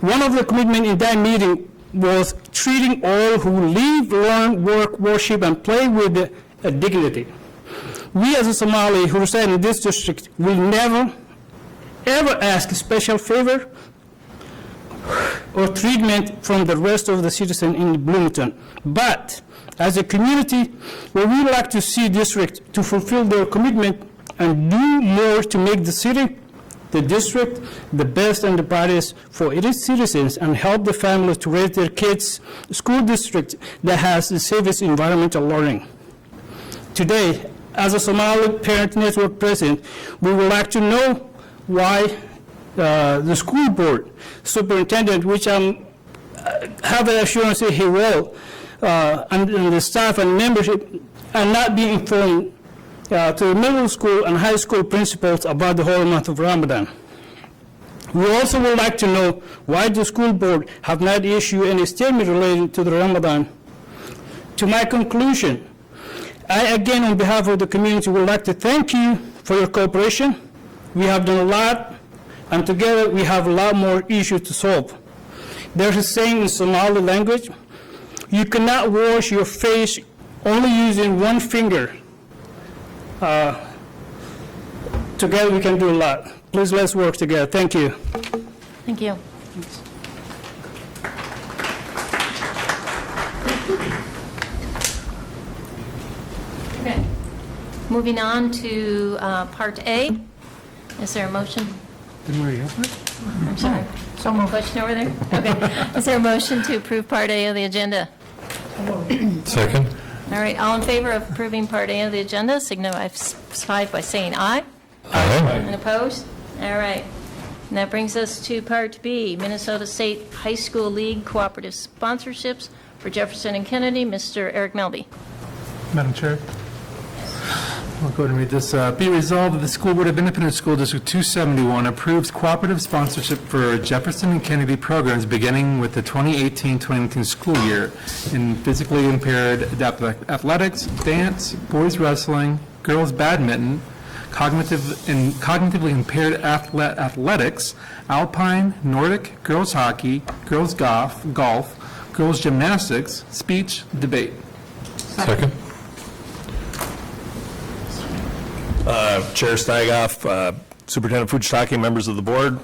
One of the commitments in that meeting was treating all who live, learn, work, worship, and play with dignity. We as a Somali who reside in this district will never, ever ask a special favor or treatment from the rest of the citizens in Bloomington. But as a community, we would like to see district to fulfill their commitment and do more to make the city, the district, the best and the brightest for its citizens and help the families to raise their kids, school district that has the safest environmental learning. Today, as a Somali Parent Network president, we would like to know why the school board superintendent, which I have the assurance that he will, and the staff and membership are not being informed to the middle school and high school principals about the whole month of Ramadan. We also would like to know why the school board have not issued any statement related to the Ramadan. To my conclusion, I again on behalf of the community would like to thank you for your cooperation. We have done a lot, and together we have a lot more issues to solve. There's a saying in Somali language, you cannot wash your face only using one finger. Together we can do a lot. Please let's work together. Thank you. Thank you. Okay. Moving on to Part A. Is there a motion? Didn't we have it? I'm sorry. Someone question over there? Okay. Is there a motion to approve Part A of the agenda? Second. All right. All in favor of approving Part A of the agenda, signify by saying aye. Aye. And opposed? All right. And that brings us to Part B, Minnesota State High School League Cooperative Sponsorships for Jefferson and Kennedy. Mr. Eric Melby. Madam Chair, I'll go ahead and read this. Be resolved that the School Board of Independent School District 271 approves cooperative sponsorship for Jefferson and Kennedy programs beginning with the 2018-2019 school year in physically impaired adaptive athletics, dance, boys wrestling, girls badminton, cognitively impaired athletics, alpine, Nordic, girls hockey, girls golf, girls gymnastics, speech, debate. Second. Chair Steigoff, Superintendent Fujitaki, members of the board,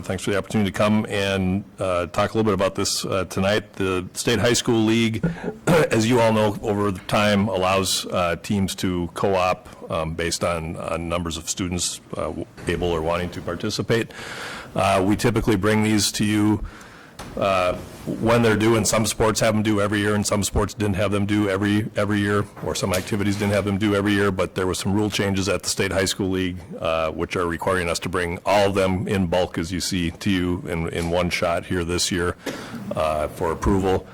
thanks for the opportunity to come and talk a little bit about this tonight. The State High School League, as you all know, over the time allows teams to co-op based on numbers of students able or wanting to participate. We typically bring these to you when they're due, and some sports have them due every year, and some sports didn't have them due every year, or some activities didn't have them due every year, but there were some rule changes at the State High School League which are requiring us to bring all of them in bulk, as you see, to you in one shot here this year for approval.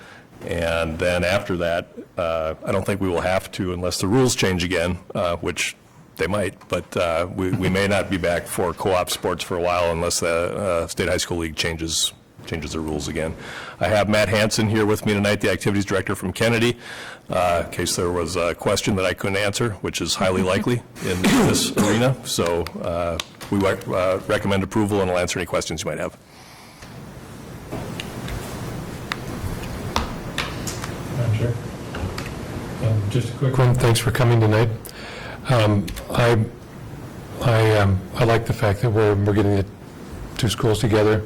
And then after that, I don't think we will have to unless the rules change again, which they might, but we may not be back for co-op sports for a while unless the State High School League changes the rules again. I have Matt Hansen here with me tonight, the activities director from Kennedy, in case there was a question that I couldn't answer, which is highly likely in this arena. So we recommend approval, and I'll answer any questions you might have. Madam Chair. Just a quick one. Thanks for coming tonight. I like the fact that we're getting the two schools together.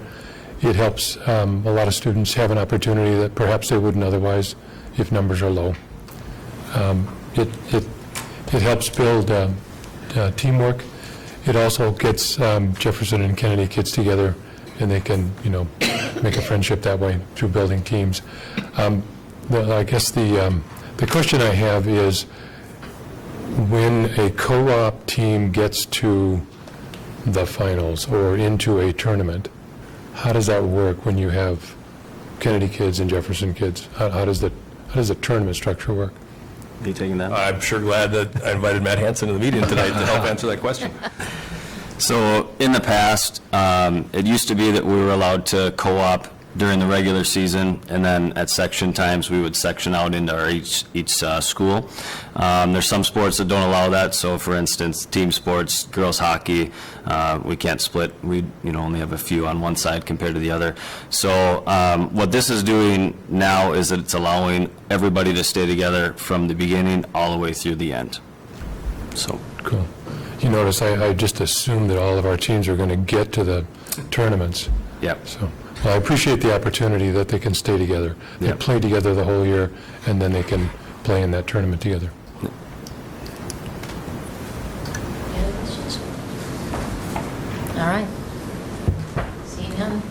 It helps a lot of students have an opportunity that perhaps they wouldn't otherwise if numbers are low. It helps build teamwork. It also gets Jefferson and Kennedy kids together, and they can, make a friendship that way through building teams. I guess the question I have is, when a co-op team gets to the finals or into a tournament, how does that work when you have Kennedy kids and Jefferson kids? How does the tournament structure work? Are you taking that? I'm sure glad that I invited Matt Hansen to the meeting tonight to help answer that question. So in the past, it used to be that we were allowed to co-op during the regular season, and then at section times we would section out into our each school. There's some sports that don't allow that. So for instance, team sports, girls hockey, we can't split. We only have a few on one side compared to the other. So what this is doing now is that it's allowing everybody to stay together from the beginning all the way through the end. So cool. You notice I just assumed that all of our teams are going to get to the tournaments. Yep. So. Well, I appreciate the opportunity that they can stay together. They play together the whole year, and then they can play in that tournament together. Any questions? All right. Seeing none.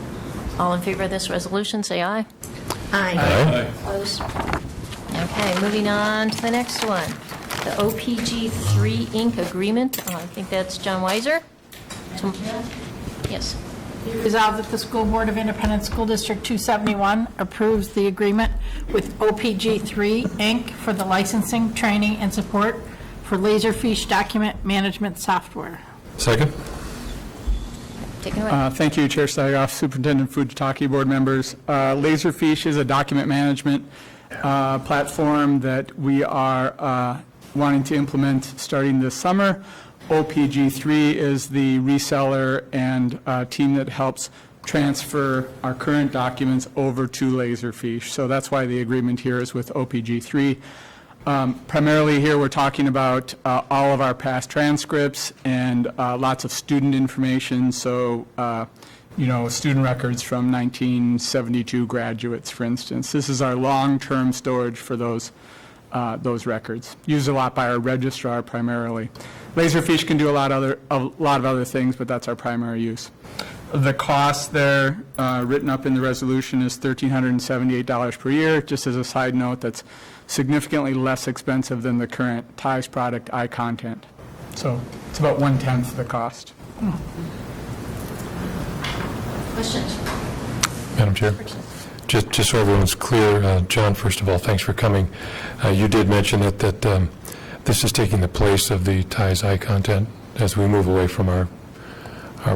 All in favor of this resolution, say aye. Aye. Opposed? Okay, moving on to the next one. The OPG3 Inc. agreement. I think that's John Weiser. Yes. Resolved that the School Board of Independent School District 271 approves the agreement with OPG3 Inc. for the licensing, training, and support for Laserfiche document management software. Second. Take it away. Thank you, Chair Steigoff, Superintendent Fujitaki, board members. Laserfiche is a document management platform that we are wanting to implement starting this summer. OPG3 is the reseller and team that helps transfer our current documents over to Laserfiche. So that's why the agreement here is with OPG3. Primarily here we're talking about all of our past transcripts and lots of student information. So, student records from 1972 graduates, for instance. This is our long-term storage for those records. Used a lot by our registrar primarily. Laserfiche can do a lot of other things, but that's our primary use. The cost there, written up in the resolution, is $1,378 per year. Just as a side note, that's significantly less expensive than the current TIES product, iContent. So it's about 1/10 the cost. Questions? Madam Chair. Just so everyone's clear, John, first of all, thanks for coming. You did mention that This is taking the place of the TIES I content as we move away from our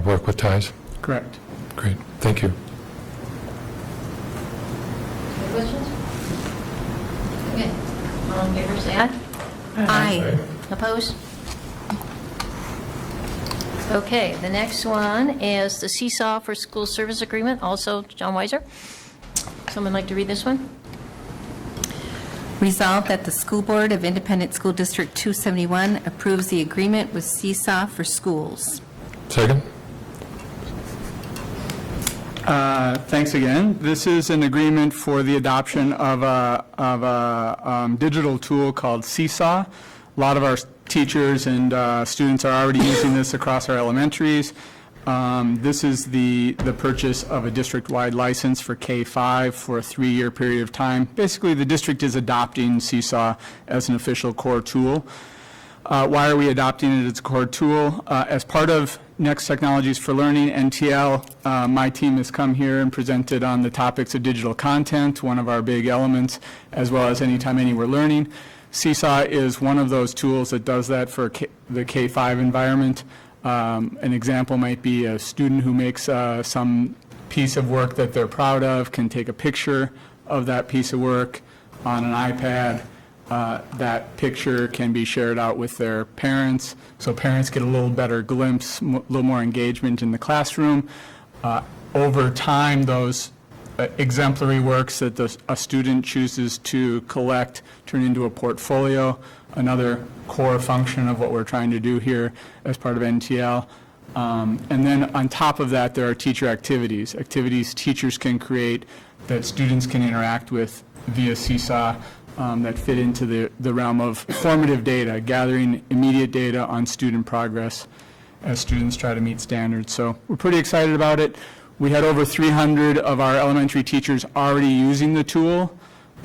work with TIES. Correct. Great, thank you. Any questions? Okay. All in favor, say aye. Aye. Opposed? Okay, the next one is the Seesaw for School Service Agreement, also John Weiser. Someone like to read this one? Resolved that the School Board of Independent School District 271 approves the agreement with Seesaw for Schools. Second? Thanks again. This is an agreement for the adoption of a digital tool called Seesaw. A lot of our teachers and students are already using this across our elementaries. This is the purchase of a district-wide license for K-5 for a 3-year period of time. Basically, the district is adopting Seesaw as an official core tool. Why are we adopting it as a core tool? As part of Next Technologies for Learning, NTL, my team has come here and presented on the topics of digital content, one of our big elements, as well as Anytime, Anywhere Learning. Seesaw is one of those tools that does that for the K-5 environment. An example might be a student who makes some piece of work that they're proud of can take a picture of that piece of work on an iPad. That picture can be shared out with their parents, so parents get a little better glimpse, a little more engagement in the classroom. Over time, those exemplary works that a student chooses to collect turn into a portfolio, another core function of what we're trying to do here as part of NTL. And then on top of that, there are teacher activities teachers can create that students can interact with via Seesaw that fit into the realm of formative data, gathering immediate data on student progress as students try to meet standards. So we're pretty excited about it. We had over 300 of our elementary teachers already using the tool.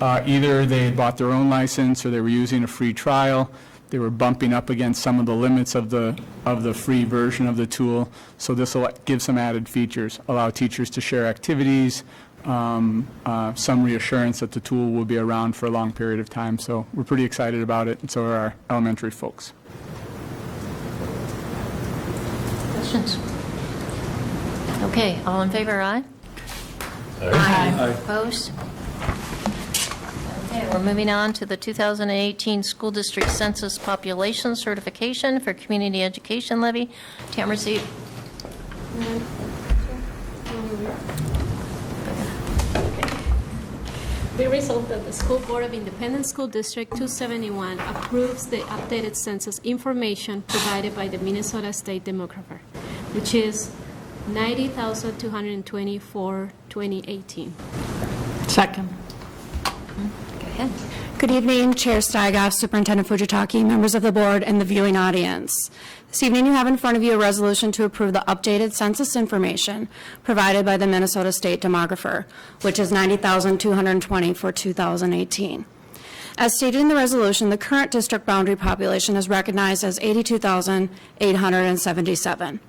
Either they had bought their own license or they were using a free trial. They were bumping up against some of the limits of the free version of the tool. So this will give some added features, allow teachers to share activities, some reassurance that the tool will be around for a long period of time. So we're pretty excited about it, and so are our elementary folks. Questions? Okay, all in favor, aye? Aye. Opposed? Okay, we're moving on to the 2018 School District Census Population Certification for Community Education Levy. Tamara, see. Be resolved that the School Board of Independent School District 271 approves the updated census information provided by the Minnesota State Demographer, which is 90,220 for 2018. Second. Go ahead. Good evening, Chair Steigoff, Superintendent Fujitaki, members of the board, and the viewing audience. This evening you have in front of you a resolution to approve the updated census information provided by the Minnesota State Demographer, which is 90,220 for 2018. As stated in the resolution, the current district boundary population is recognized as 82,877.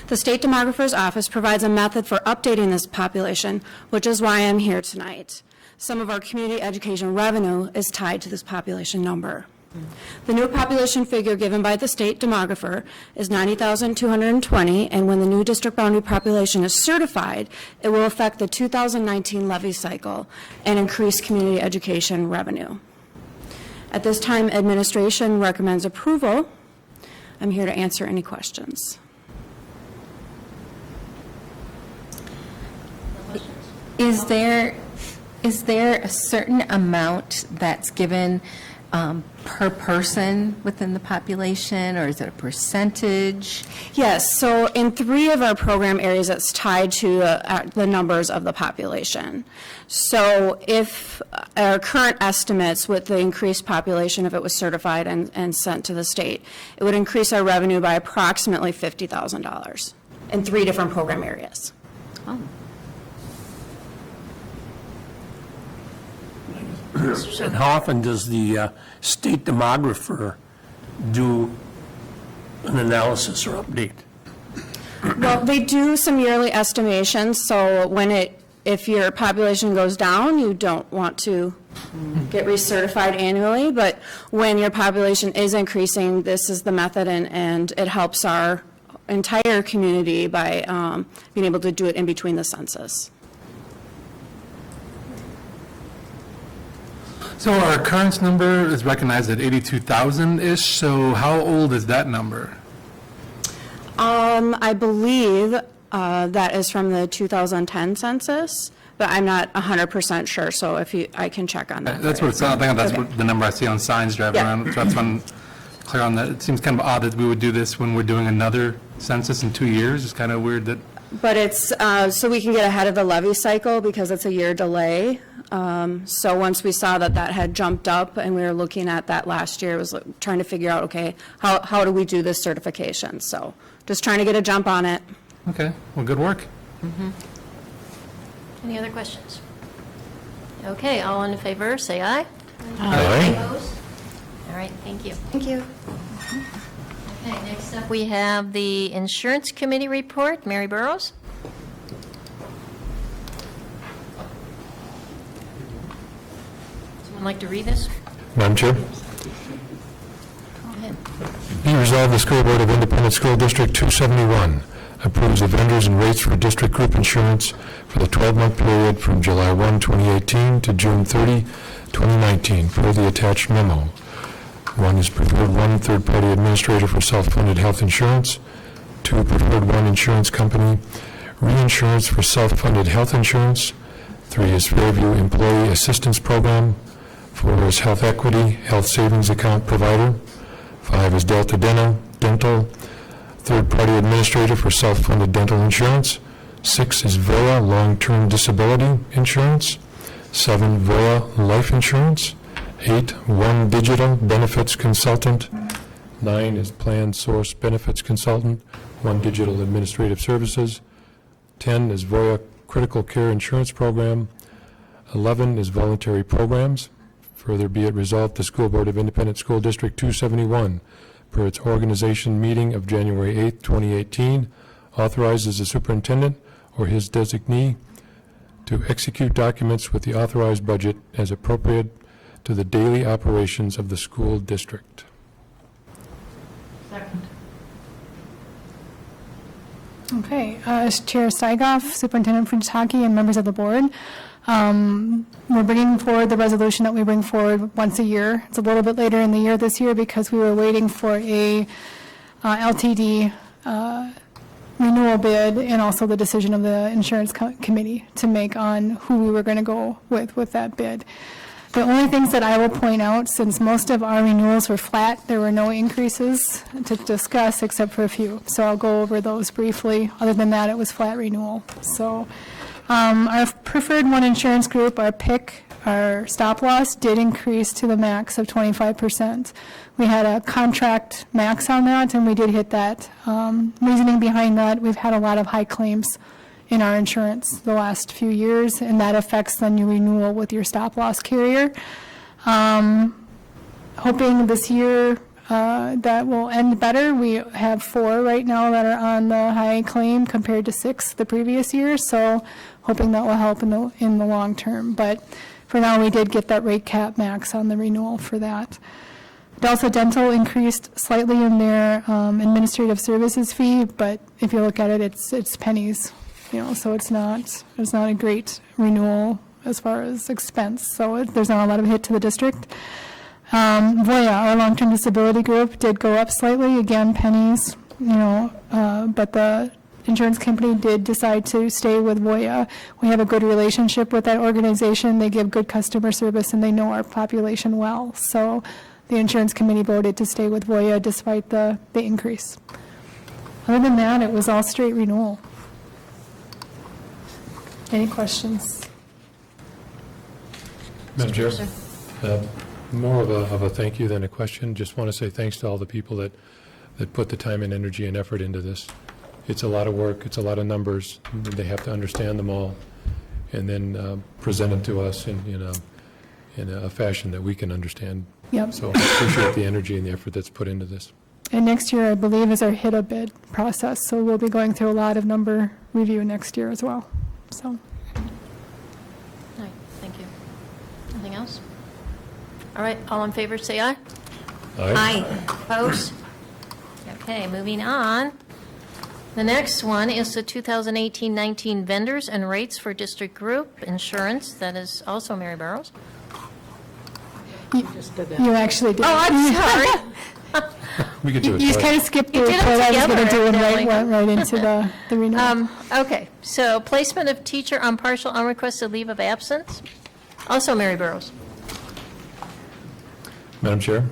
The State Demographer's Office provides a method for updating this population, which is why I'm here tonight. Some of our community education revenue is tied to this population number. The new population figure given by the State Demographer is 90,220, and when the new district boundary population is certified, it will affect the 2019 levy cycle and increase community education revenue. At this time, administration recommends approval. I'm here to answer any questions. Is there a certain amount that's given per person within the population, or is it a percentage? Yes, so in 3 of our program areas, it's tied to the numbers of the population. So if our current estimates with the increased population, if it was certified and sent to the state, it would increase our revenue by approximately $50,000 in 3 different program areas. Oh. And how often does the state demographer do an analysis or update? Well, they do some yearly estimations, so if your population goes down, you don't want to get recertified annually, but when your population is increasing, this is the method, and it helps our entire community by being able to do it in between the census. So our current number is recognized at 82,000-ish, so how old is that number? I believe that is from the 2010 census, but I'm not 100% sure, so if you, I can check on that. That's what it's, I think that's Okay. what the number I see on signs driving Yeah. around, so that's when, clear on that. It seems kind of odd that we would do this when we're doing another census in 2 years. It's kind of weird that, But it's, so we can get ahead of the levy cycle because it's a year delay. So once we saw that that had jumped up and we were looking at that last year, it was trying to figure out, okay, how do we do this certification? So just trying to get a jump on it. okay, well, good work. Any other questions? Okay, all in favor, say aye. Aye. Opposed? All right, thank you. Thank you. Okay, next up, we have the Insurance Committee report. Mary Burrows? Someone like to read this? Madam Chair? Go ahead. Be resolved, the School Board of Independent School District 271 approves the vendors and rates for district group insurance for the 12-month period from July 1, 2018 to June 30, 2019, per the attached memo. One is preferred one third-party administrator for self-funded health insurance. Two, preferred one insurance company, reinsurance for self-funded health insurance. Three is Fairview Employee Assistance Program. Four is Health Equity Health Savings Account Provider. Five is Delta Dental, third-party administrator for self-funded dental insurance. Six is VOA Long-Term Disability Insurance. Seven, VOA Life Insurance. 8, One Digital Benefits Consultant. 9 is Plan Source Benefits Consultant, One Digital Administrative Services. 10 is VOA Critical Care Insurance Program. 11 is Voluntary Programs. Further be it resolved, the School Board of Independent School District 271, per its organization meeting of January 8, 2018, authorizes the superintendent or his designee to execute documents with the authorized budget as appropriate to the daily operations of the school district. Okay, as Chair Steigoff, Superintendent Fujitaki, and members of the board, we're bringing forward the resolution that we bring forward once a year. It's a little bit later in the year this year because we were waiting for a LTD renewal bid and also the decision of the insurance committee to make on who we were going to go with that bid. The only things that I will point out, since most of our renewals were flat, there were no increases to discuss except for a few. So I'll go over those briefly. Other than that, it was flat renewal. So our preferred one insurance group, our PIC, our stop loss, did increase to the max of 25%. We had a contract max on that, and we did hit that. Reasoning behind that, we've had a lot of high claims in our insurance the last few years, and that affects then your renewal with your stop loss carrier. Hoping this year that will end better. We have 4 right now that are on the high claim compared to 6 the previous year, so hoping that will help in the long term. But for now, we did get that rate cap max on the renewal for that. Delta Dental increased slightly in their administrative services fee, but if you look at it, it's pennies. So it's not a great renewal as far as expense. So there's not a lot of hit to the district. VOA, our long-term disability group, did go up slightly. Again, pennies. But the insurance company did decide to stay with VOA. We have a good relationship with that organization. They give good customer service and they know our population well. So the insurance committee voted to stay with VOA despite the increase. Other than that, it was all straight renewal. Any questions? Madam Chair, more of a thank you than a question. Just want to say thanks to all the people that put the time and energy and effort into this. It's a lot of work. It's a lot of numbers. They have to understand them all and then present them to us in a fashion that we can understand. Yep. So I appreciate the energy and the effort that's put into this. And next year, I believe, is our HITA bid process. So we'll be going through a lot of number review next year as well. So. All right, thank you. Anything else? All right, all in favor, say aye. Aye. Opposed? Okay, moving on. The next one is the 2018-19 vendors and rates for district group insurance. That is also Mary Barrows. You actually did. Oh, I'm sorry. We could do it You just twice. kind of skipped the You did report them I was going to together, do and evidently. went right into the renewal. Okay, so placement of teacher on partial unrequested leave of absence. Also Mary Barrows. Madam Chair?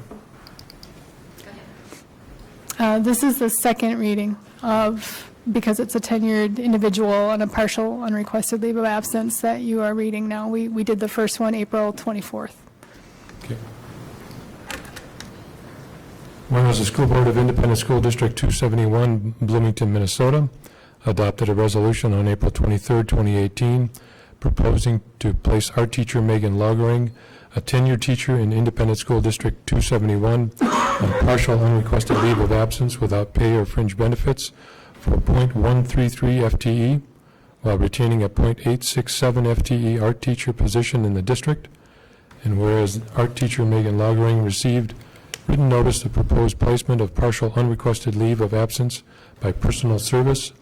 This is the second reading of, because it's a tenured individual on a partial unrequested leave of absence that you are reading now. We did the first one April 24th. Okay. Whereas the School Board of Independent School District 271, Bloomington, Minnesota, adopted a resolution on April 23, 2018, proposing to place art teacher Megan Logering, a tenured teacher in Independent School District 271, on partial unrequested leave of absence without pay or fringe benefits for .133 FTE, while retaining a .867 FTE art teacher position in the district. And whereas art teacher Megan Logering received written notice of proposed placement of partial unrequested leave of absence by personal service,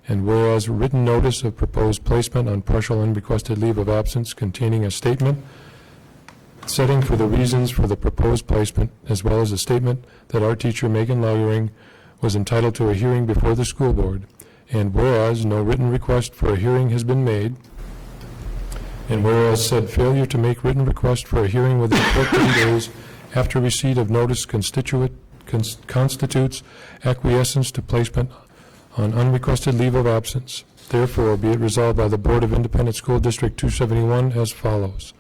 and whereas written notice of proposed placement on partial unrequested leave of absence containing a statement setting for the reasons for the proposed placement, as well as a statement that our teacher Megan Logering was entitled to a hearing before the school board, and whereas no written request for a hearing has been made, and whereas said failure to make written request for a hearing within 14 days after receipt of notice constitutes acquiescence to placement on unrequested leave of absence. Therefore, be it resolved by the Board of Independent School District 271 as follows: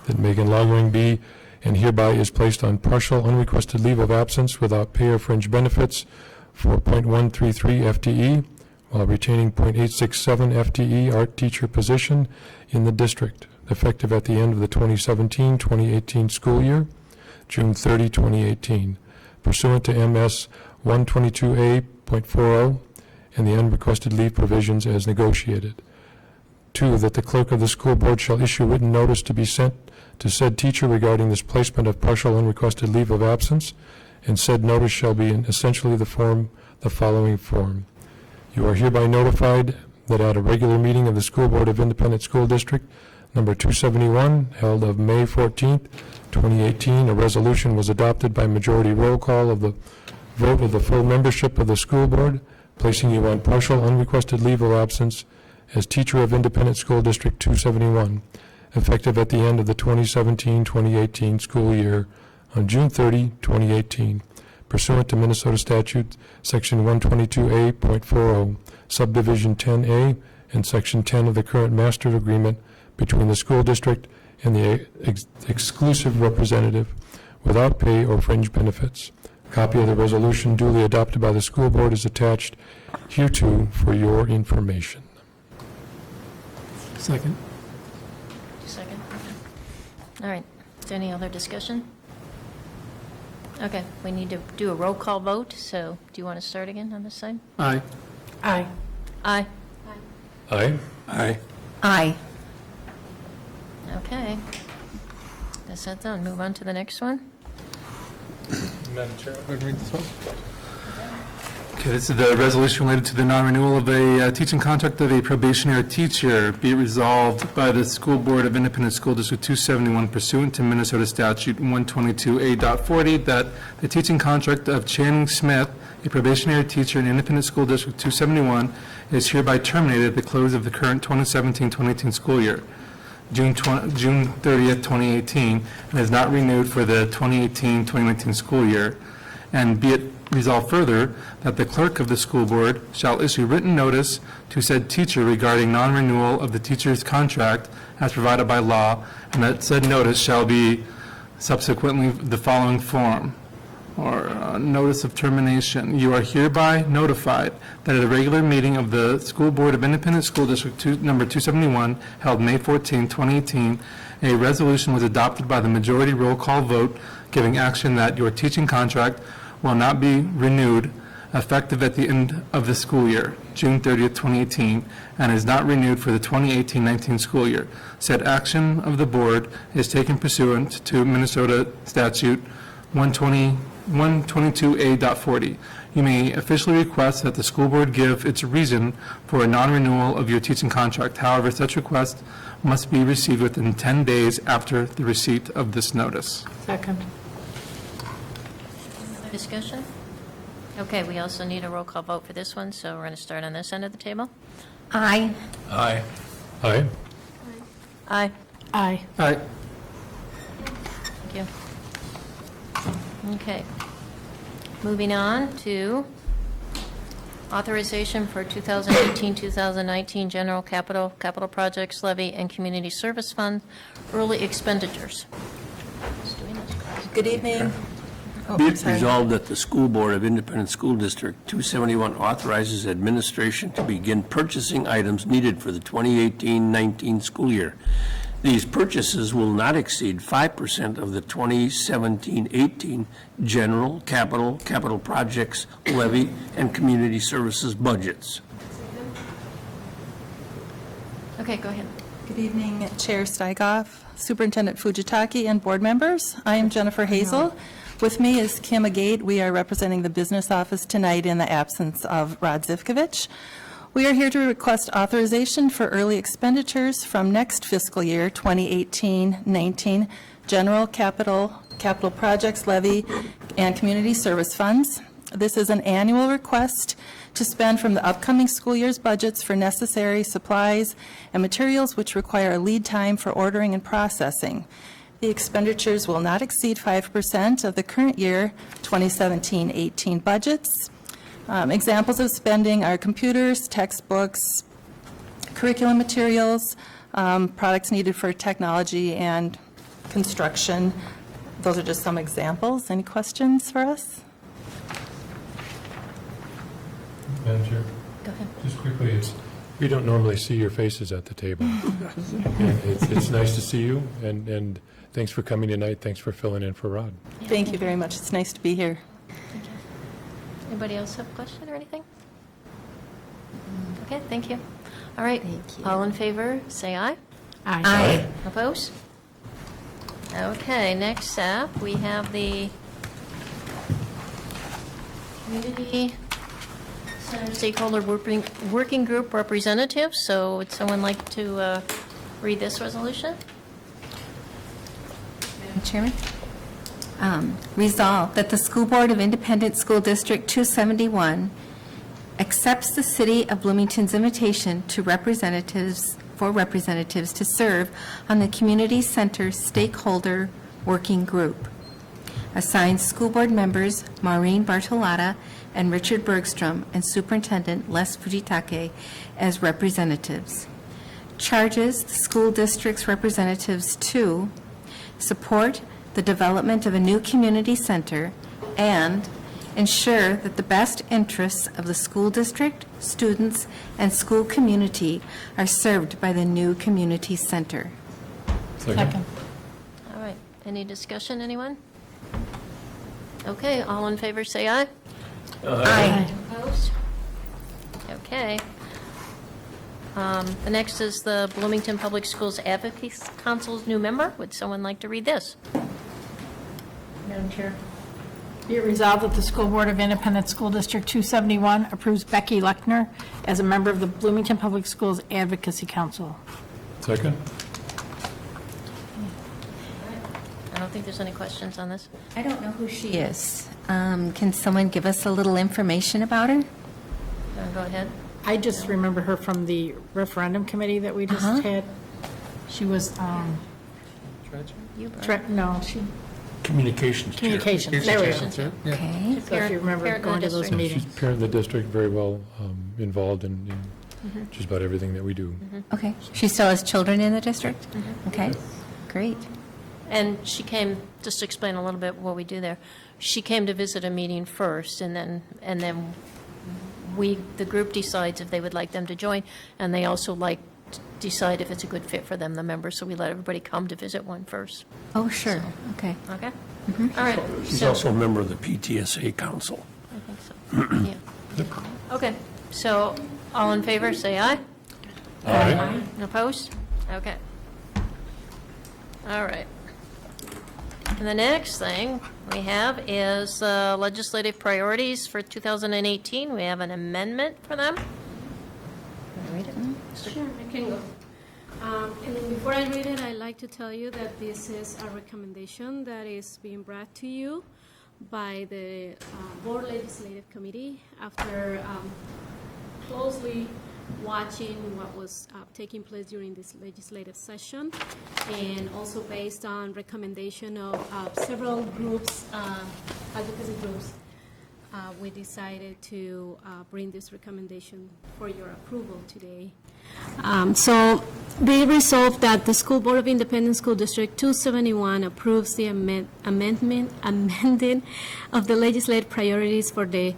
that Megan Logering be and hereby is placed on partial unrequested leave of absence without pay or fringe benefits for .133 FTE, while retaining .867 FTE art teacher position in the district, effective at the end of the 2017-2018 school year, June 30, 2018, pursuant to MS 122A.40 and the unrequested leave provisions as negotiated. 2, that the clerk of the school board shall issue written notice to be sent to said teacher regarding this placement of partial unrequested leave of absence, and said notice shall be in essentially the following form. You are hereby notified that at a regular meeting of the School Board of Independent School District number 271, held of May 14th, 2018, a resolution was adopted by majority roll call of the vote of the full membership of the school board, placing you on partial unrequested leave of absence as teacher of Independent School District 271, effective at the end of the 2017-2018 school year on June 30, 2018, pursuant to Minnesota Statute Section 122A.40, Subdivision 10A, and Section 10 of the current master agreement between the school district and the exclusive representative without pay or fringe benefits. A copy of the resolution duly adopted by the school board is attached hereto for your information. Second. Second. All right. Is there any other discussion? Okay, we need to do a roll call vote, so do you want to start again on this side? Aye. Aye. Aye. Aye? Aye. Aye. Okay. That's that done. Move on to the next one. Madam Chair, I'm going to read this one. Okay, this is the resolution related to the non-renewal of a teaching contract of a probationary teacher. Be it resolved by the School Board of Independent School District 271 pursuant to Minnesota Statute 122A.40 that the teaching contract of Channing Smith, a probationary teacher in Independent School District 271, is hereby terminated at the close of the current 2017-2018 school year, June 30th, 2018, and is not renewed for the 2018-2019 school year. And be it resolved further that the clerk of the school board shall issue written notice to said teacher regarding non-renewal of the teacher's contract as provided by law, and that said notice shall be subsequently the following form, or notice of termination. You are hereby notified that at a regular meeting of the School Board of Independent School District number 271, held May 14, 2018, a resolution was adopted by the majority roll call vote giving action that your teaching contract will not be renewed effective at the end of the school year, June 30th, 2018, and is not renewed for the 2018-19 school year. Said action of the board is taken pursuant to Minnesota Statute 122A.40. You may officially request that the school board give its reason for a non-renewal of your teaching contract. However, such request must be received within 10 days after the receipt of this notice. Second. Discussion? Okay, we also need a roll call vote for this one, so we're going to start on this end of the table. Aye. Aye. Aye. Aye. Aye. Aye. Thank you. Okay. Moving on to authorization for 2018-2019 general capital projects levy and community service fund early expenditures. Good evening. Be it resolved that the School Board of Independent School District 271 authorizes administration to begin purchasing items needed for the 2018-19 school year. These purchases will not exceed 5% of the 2017-18 general capital projects levy and community services budgets. Okay, go ahead. Good evening, Chair Steigoff, Superintendent Fujitaki, and board members. I am Jennifer Hazel. With me is Kim Agate. We are representing the business office tonight in the absence of Rod Zivkovich. We are here to request authorization for early expenditures from next fiscal year, 2018-19, general capital projects levy and community service funds. This is an annual request to spend from the upcoming school year's budgets for necessary supplies and materials which require a lead time for ordering and processing. The expenditures will not exceed 5% of the current year 2017-18 budgets. Examples of spending are computers, textbooks, curriculum materials, products needed for technology and construction. Those are just some examples. Any questions for us? Madam Chair? Go ahead. Just quickly, we don't normally see your faces at the table. And it's nice to see you, and thanks for coming tonight. Thanks for filling in for Rod. Thank you very much. It's nice to be here. Anybody else have a question or anything? Okay, thank you. All right. Thank you. All in favor, say aye. Aye. Aye. Opposed? Okay, next up, we have the Community Center Stakeholder Working Group representatives. So would someone like to read this resolution? Madam Chairman? Resolved that the School Board of Independent School District 271 accepts the City of Bloomington's invitation to representatives to serve on the Community Center Stakeholder Working Group. Assigns school board members Maureen Bartolotta and Richard Bergstrom and Superintendent Les Fujitake as representatives. Charges the school district's representatives to support the development of a new community center and ensure that the best interests of the school district, students, and school community are served by the new community center. Second. All right. Any discussion, anyone? Okay, all in favor, say aye. Aye. Opposed? Okay. The next is the Bloomington Public Schools Advocacy Council's new member. Would someone like to read this? Madam Chair. Be it resolved that the School Board of Independent School District 271 approves Becky Lechner as a member of the Bloomington Public Schools Advocacy Council. Second? I don't think there's any questions on this. I don't know who she is. Can someone give us a little information about her? Go ahead. I just remember her from the referendum committee that we just had. She was, no, she, Communications chair. communications, there we go. Okay. So if you remember going to those She's meetings. parent of the district, very well involved in just about everything that we do. Okay. She still has children in the district? Okay. Great. And she came, just to explain a little bit what we do there, she came to visit a meeting first, and then the group decides if they would like them to join, and they also decide if it's a good fit for them, the members, so we let everybody come to visit one first. Oh, sure. Okay. Okay? All right. She's So- also a member of the PTSA Council. I think so. Yeah. Okay, so all in favor, say aye. Aye. Opposed? Okay. All right. And the next thing we have is legislative priorities for 2018. We have an amendment for them. Wanna read it? Sure, I can go. And then before I read it, I'd like to tell you that this is a recommendation that is being brought to you by the Board Legislative Committee after closely watching what was taking place during this legislative session, and also based on recommendation of several groups, advocacy groups. We decided to bring this recommendation for your approval today. So be resolved that the School Board of Independent School District 271 approves the amending of the legislative priorities for the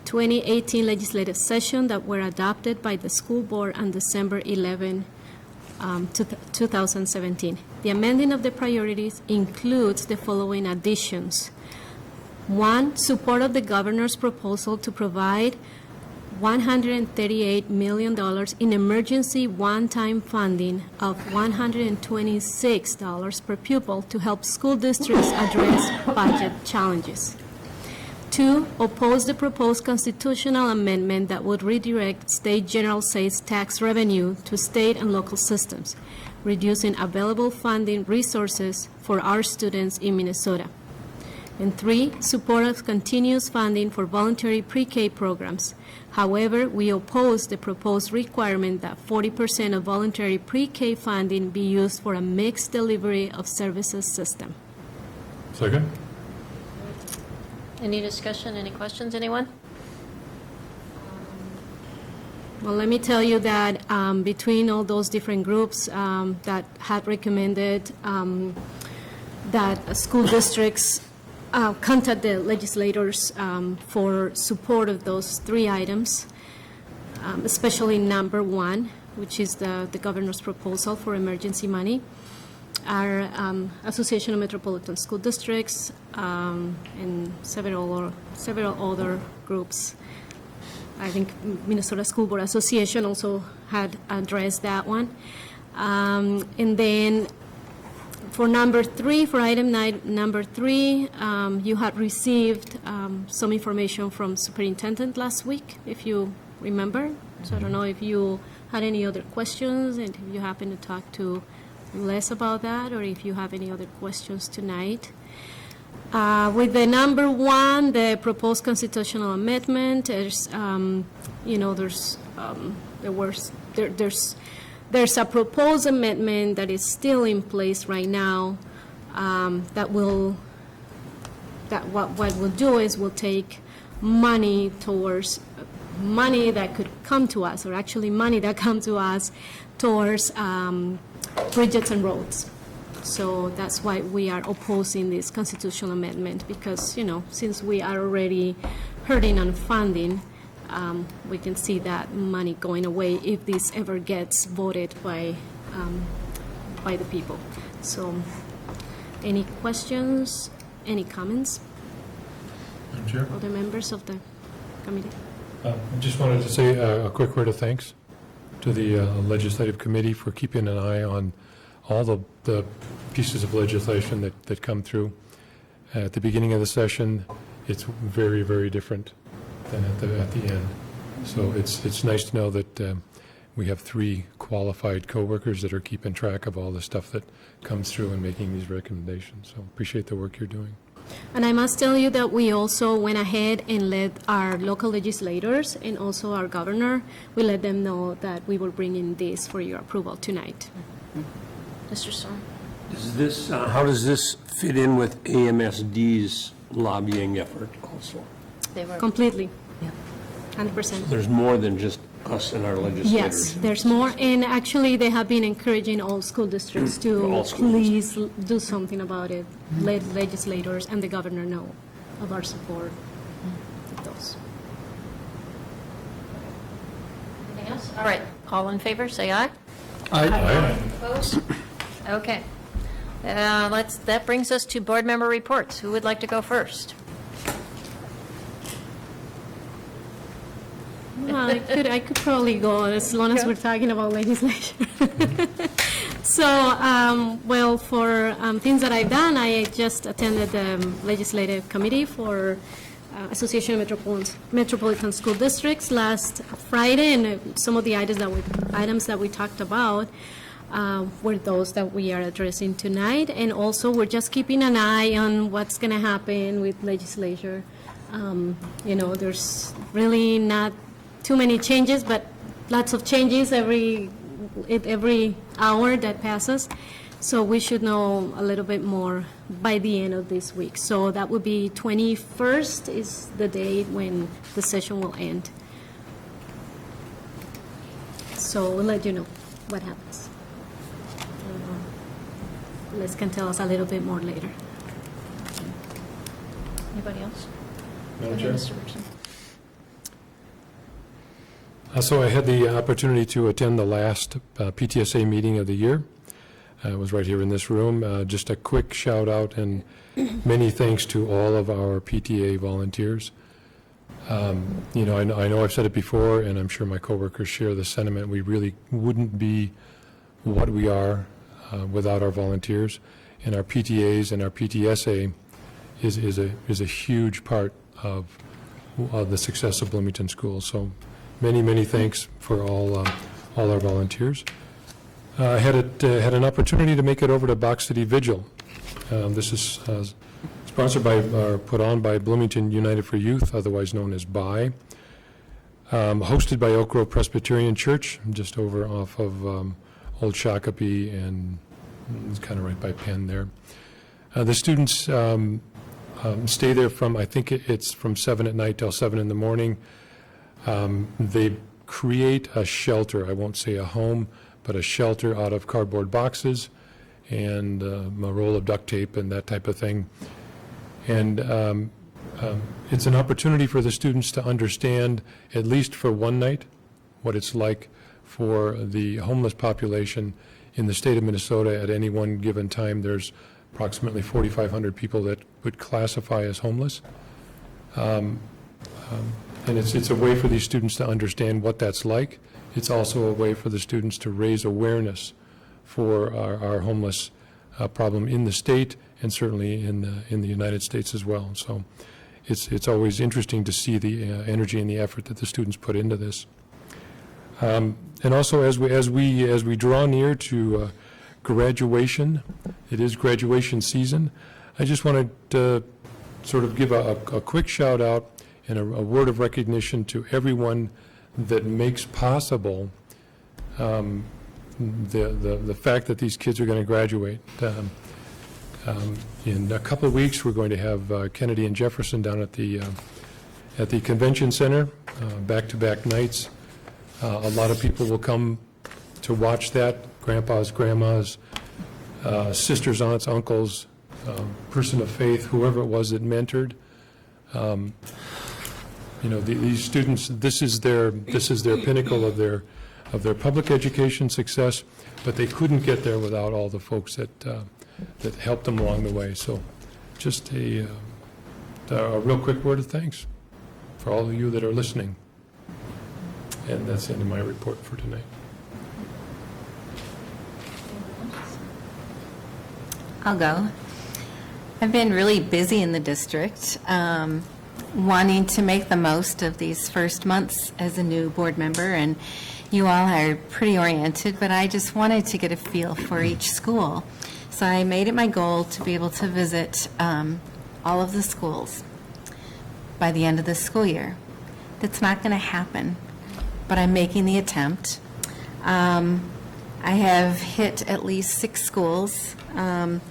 2018 legislative session that were adopted by the school board on December 11, 2017. The amending of the priorities includes the following additions. 1, support of the governor's proposal to provide $138 million in emergency one-time funding of $126 per pupil to help school districts address budget challenges. 2, oppose the proposed constitutional amendment that would redirect state general sales tax revenue to state and local systems, reducing available funding resources for our students in Minnesota. And 3, support of continuous funding for voluntary pre-K programs. However, we oppose the proposed requirement that 40% of voluntary pre-K funding be used for a mixed delivery of services system. Second? Any discussion, any questions, anyone? Well, let me tell you that between all those different groups that had recommended that school districts contact the legislators for support of those 3 items, especially number 1, which is the governor's proposal for emergency money. Our Association of Metropolitan School Districts and several other groups. I think Minnesota School Board Association also had addressed that one. And then for number 3, for item number 3, you had received some information from Superintendent last week, if you remember. So I don't know if you had any other questions, and if you happen to talk to Les about that, or if you have any other questions tonight. With the number 1, the proposed constitutional amendment, there's a proposed amendment that is still in place right now what we'll do is we'll take money towards money that could come to us, or actually money that comes to us towards bridges and roads. So that's why we are opposing this constitutional amendment, because, since we are already hurting on funding, we can see that money going away if this ever gets voted by the people. So, any questions, any comments? Madam Chair? Other members of the committee? I just wanted to say a quick word of thanks to the Legislative Committee for keeping an eye on all the pieces of legislation that come through. At the beginning of the session, it's very, very different than at the end. So it's nice to know that we have 3 qualified coworkers that are keeping track of all the stuff that comes through and making these recommendations. So appreciate the work you're doing. And I must tell you that we also went ahead and let our local legislators and also our governor, we let them know that we were bringing this for your approval tonight. Mr. Storm? How does this fit in with AMSD's lobbying effort also? They were Completely. 100%. There's more than just us and our legislators. Yes, there's more, and actually, they have been encouraging all school districts to please do something about it. Let legislators and the governor know of our support with those. Anything else? All right, all in favor, say aye. Aye. Opposed? Okay. That brings us to board member reports. Who would like to go first? Well, I could probably go on as long as we're talking about legislation. So, well, for things that I've done, I just attended the legislative committee for Association of Metropolitan School Districts last Friday, and some of the items that we talked about were those that we are addressing tonight. And also, we're just keeping an eye on what's going to happen with legislature. You know, there's really not too many changes, but lots of changes every hour that passes. So we should know a little bit more by the end of this week. So that would be 21st is the date when the session will end. So we'll let you know what happens. Liz can tell us a little bit more later. Anybody else? Madam Go ahead, Chair? Mr. Richardson. So I had the opportunity to attend the last PTSA meeting of the year. I was right here in this room. Just a quick shout out and many thanks to all of our PTA volunteers. You know, I know I've said it before, and I'm sure my coworkers share the sentiment. We really wouldn't be what we are without our volunteers, and our PTAs and our PTSA is a huge part of the success of Bloomington Schools. So many thanks for all our volunteers. I had an opportunity to make it over to Box City Vigil. This is sponsored by, or put on by Bloomington United for Youth, otherwise known as BUY. Hosted by Oak Grove Presbyterian Church, just over off of Old Shakopee, and it's kind of right by Penn there. The students stay there from, I think it's from 7 at night till 7 in the morning. They create a shelter, I won't say a home, but a shelter out of cardboard boxes and a roll of duct tape and that type of thing. And it's an opportunity for the students to understand, at least for one night, what it's like for the homeless population in the state of Minnesota. At any one given time, there's approximately 4,500 people that would classify as homeless. And it's a way for these students to understand what that's like. It's also a way for the students to raise awareness for our homeless problem in the state, and certainly in the United States as well. So it's always interesting to see the energy and the effort that the students put into this. And also, as we draw near to graduation, it is graduation season. I just wanted to sort of give a quick shout out and a word of recognition to everyone that makes possible the fact that these kids are going to graduate. In a couple of weeks, we're going to have Kennedy and Jefferson down at the convention center, back-to-back nights. A lot of people will come to watch that, grandpas, grandmas, sisters, aunts, uncles, person of faith, whoever it was that mentored. You know, these students, this is their pinnacle of their public education success, but they couldn't get there without all the folks that helped them along the way. So just a real quick word of thanks for all of you that are listening. And that's the end of my report for tonight. I'll go. I've been really busy in the district, wanting to make the most of these first months as a new board member, and you all are pretty oriented, but I just wanted to get a feel for each school. So I made it my goal to be able to visit all of the schools by the end of the school year. That's not going to happen, but I'm making the attempt. I have hit at least 6 schools, and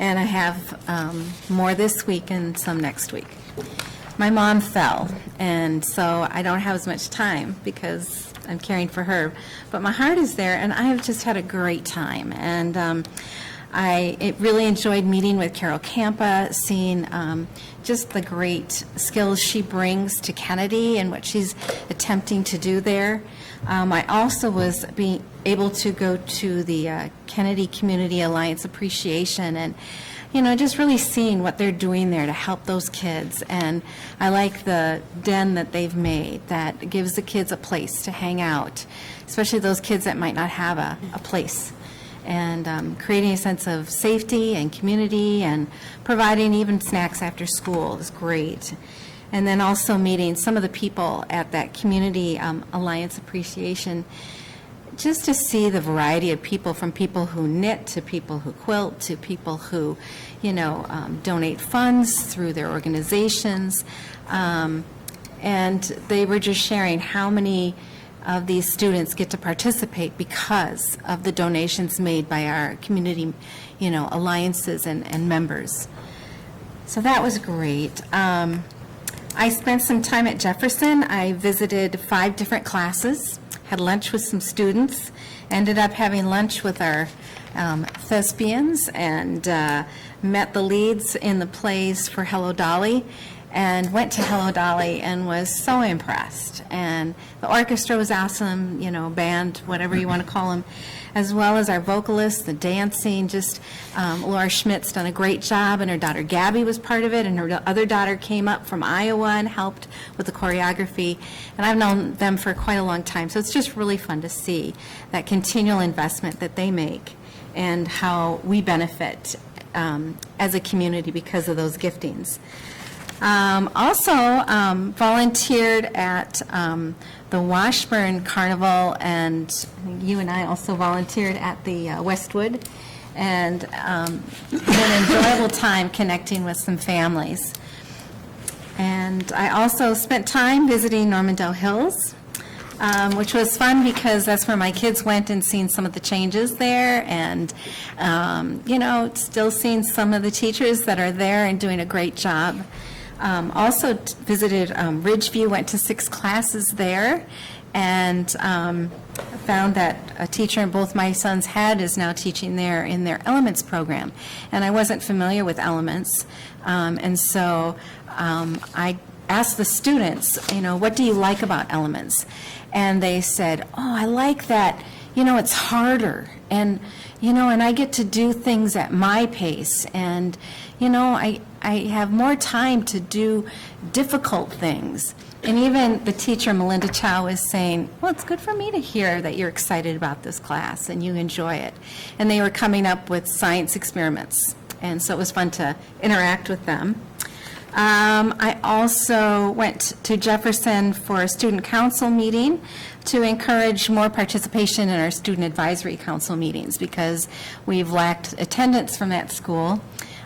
I have more this week and some next week. My mom fell, and so I don't have as much time because I'm caring for her. But my heart is there, and I have just had a great time. And I really enjoyed meeting with Carol Campa, seeing just the great skills she brings to Kennedy and what she's attempting to do there. I also was being able to go to the Kennedy Community Alliance Appreciation and, you know, just really seeing what they're doing there to help those kids. And I like the den that they've made that gives the kids a place to hang out, especially those kids that might not have a place. And creating a sense of safety and community and providing even snacks after school is great. And then also meeting some of the people at that Community Alliance Appreciation, just to see the variety of people, from people who knit to people who quilt to people who, you know, donate funds through their organizations. And they were just sharing how many of these students get to participate because of the donations made by our community, you know, alliances and members. So that was great. I spent some time at Jefferson. I visited 5 different classes, had lunch with some students, ended up having lunch with our thespians, and met the leads in the plays for Hello Dolly, and went to Hello Dolly and was so impressed. And the orchestra was awesome, you know, band, whatever you want to call them, as well as our vocalists, the dancing. Just Laura Schmidt's done a great job, and her daughter Gabby was part of it, and her other daughter came up from Iowa and helped with the choreography. And I've known them for quite a long time, so it's just really fun to see that continual investment that they make and how we benefit as a community because of those giftings. Also volunteered at the Washburn Carnival, and you and I also volunteered at the Westwood, and had an enjoyable time connecting with some families. And I also spent time visiting Normandale Hills, which was fun because that's where my kids went and seen some of the changes there, and you know, still seeing some of the teachers that are there and doing a great job. Also visited Ridgeview, went to 6 classes there, and found that a teacher in both my sons had is now teaching there in their Elements program. And I wasn't familiar with Elements, and so I asked the students, you know, what do you like about Elements? And they said, oh, I like that, you know, it's harder, and, you know, and I get to do things at my pace, and, you know, I have more time to do difficult things. And even the teacher, Melinda Chow, was saying, well, it's good for me to hear that you're excited about this class and you enjoy it. And they were coming up with science experiments, and so it was fun to interact with them. I also went to Jefferson for a student council meeting to encourage more participation in our student advisory council meetings because we've lacked attendance from that school.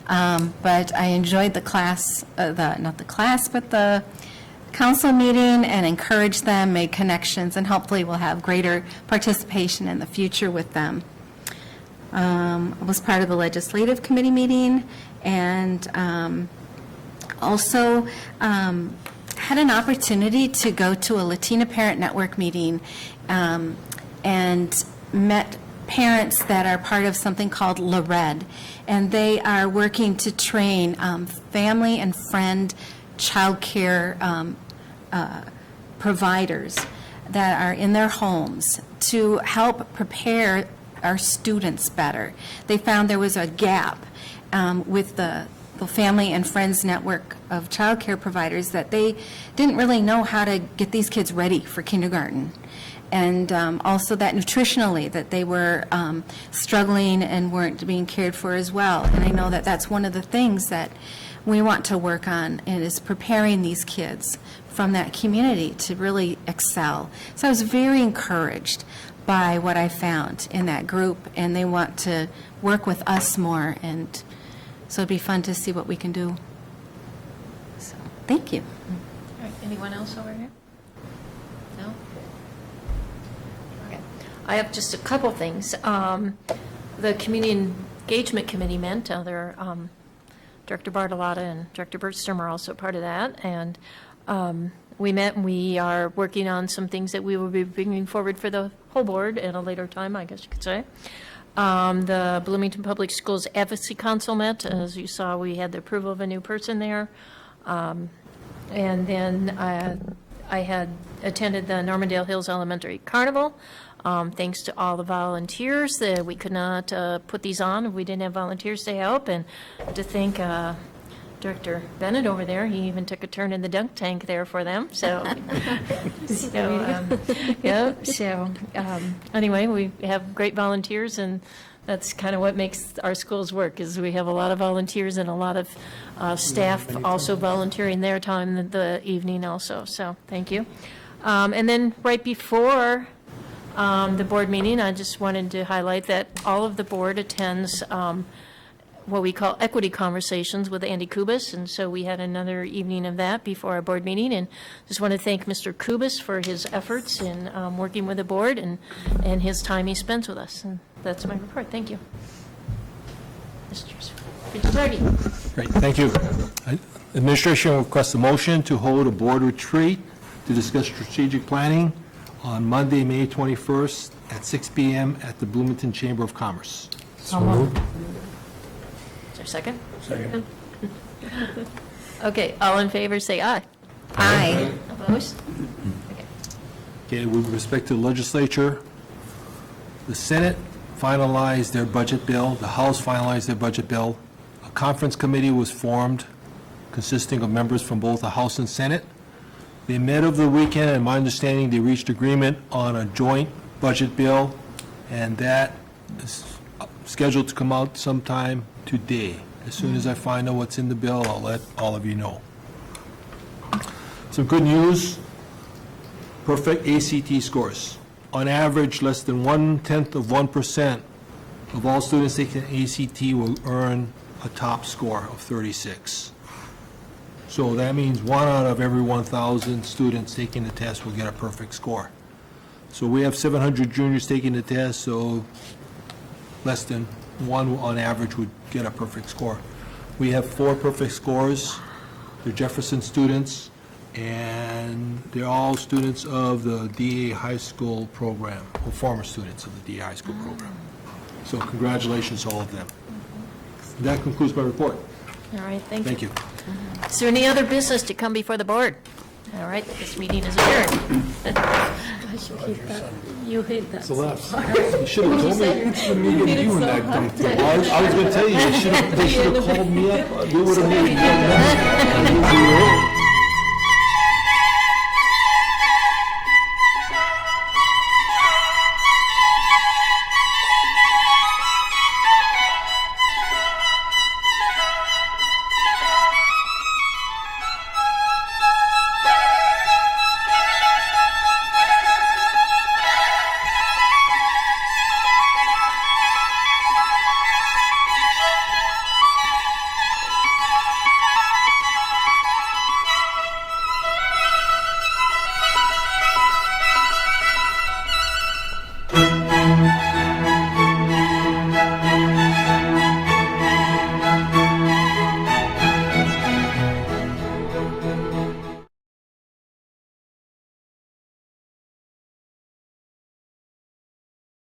But I enjoyed the class, not the class, but the council meeting, and encouraged them, made connections, and hopefully we'll have greater participation in the future with them. I was part of the legislative committee meeting, and also had an opportunity to go to a Latina Parent Network meeting and met parents that are part of something called LARED, and they are working to train family and friend child care providers that are in their homes to help prepare our students better. They found there was a gap with the family and friends network of child care providers, that they didn't really know how to get these kids ready for kindergarten. And also that nutritionally, that they were struggling and weren't being cared for as well. And I know that that's one of the things that we want to work on, and is preparing these kids from that community to really excel. So I was very encouraged by what I found in that group, and they want to work with us more, and so it'd be fun to see what we can do. So, thank you. All right, anyone else over here? No? Okay. I have just a couple things. The Community Engagement Committee met. Director Bartolotta and Director Bergstrom are also part of that. And we met, and we are working on some things that we will be bringing forward for the whole board at a later time, I guess you could say. The Bloomington Public Schools Advocacy Council met. As you saw, we had the approval of a new person there. And then I had attended the Normandale Hills Elementary Carnival. Thanks to all the volunteers, that we could not put these on if we didn't have volunteers to help. And to thank Director Bennett over there, he even took a turn in the dunk tank there for them. So, anyway, we have great volunteers, and that's kind of what makes our schools work, is we have a lot of volunteers and a lot of staff also volunteering their time in the evening also. So, thank you. And then right before the board meeting, I just wanted to highlight that all of the board attends what we call equity conversations with Andy Kubis, and so we had another evening of that before our board meeting, and just want to thank Mr. Kubis for his efforts in working with the board and his time he spends with us, and that's my report. Thank you. Mr. Fitzgerald. Great, thank you. Administration requests a motion to hold a board retreat to discuss strategic planning on Monday, May 21st at 6 p.m. at the Bloomington Chamber of Commerce. So moved. Is there a second? Second. Okay, all in favor, say aye. Aye. Opposed? Okay, with respect to the legislature, the Senate finalized their budget bill, the House finalized their budget bill. A conference committee was formed consisting of members from both the House and Senate. They met over the weekend, and my understanding, they reached agreement on a joint budget bill, and that is scheduled to come out sometime today. As soon as I find out what's in the bill, I'll let all of you know. Some good news, perfect ACT scores. On average, less than 0.1% of all students taking ACT will earn a top score of 36. So that means 1 out of every 1,000 students taking the test will get a perfect score. So we have 700 juniors taking the test, so less than 1 on average would get a perfect score. We have 4 perfect scores. They're Jefferson students, and they're all students of the DA High School program, or former students of the DA High School program. So congratulations to all of them. That concludes my report. All right, thank you. Thank you. Is there any other business to come before the board? All right, this meeting is adjourned. You hate that. Celeste, you should have told me. You and that dumb thing. I was going to tell you, they should have called me up. We would have made it.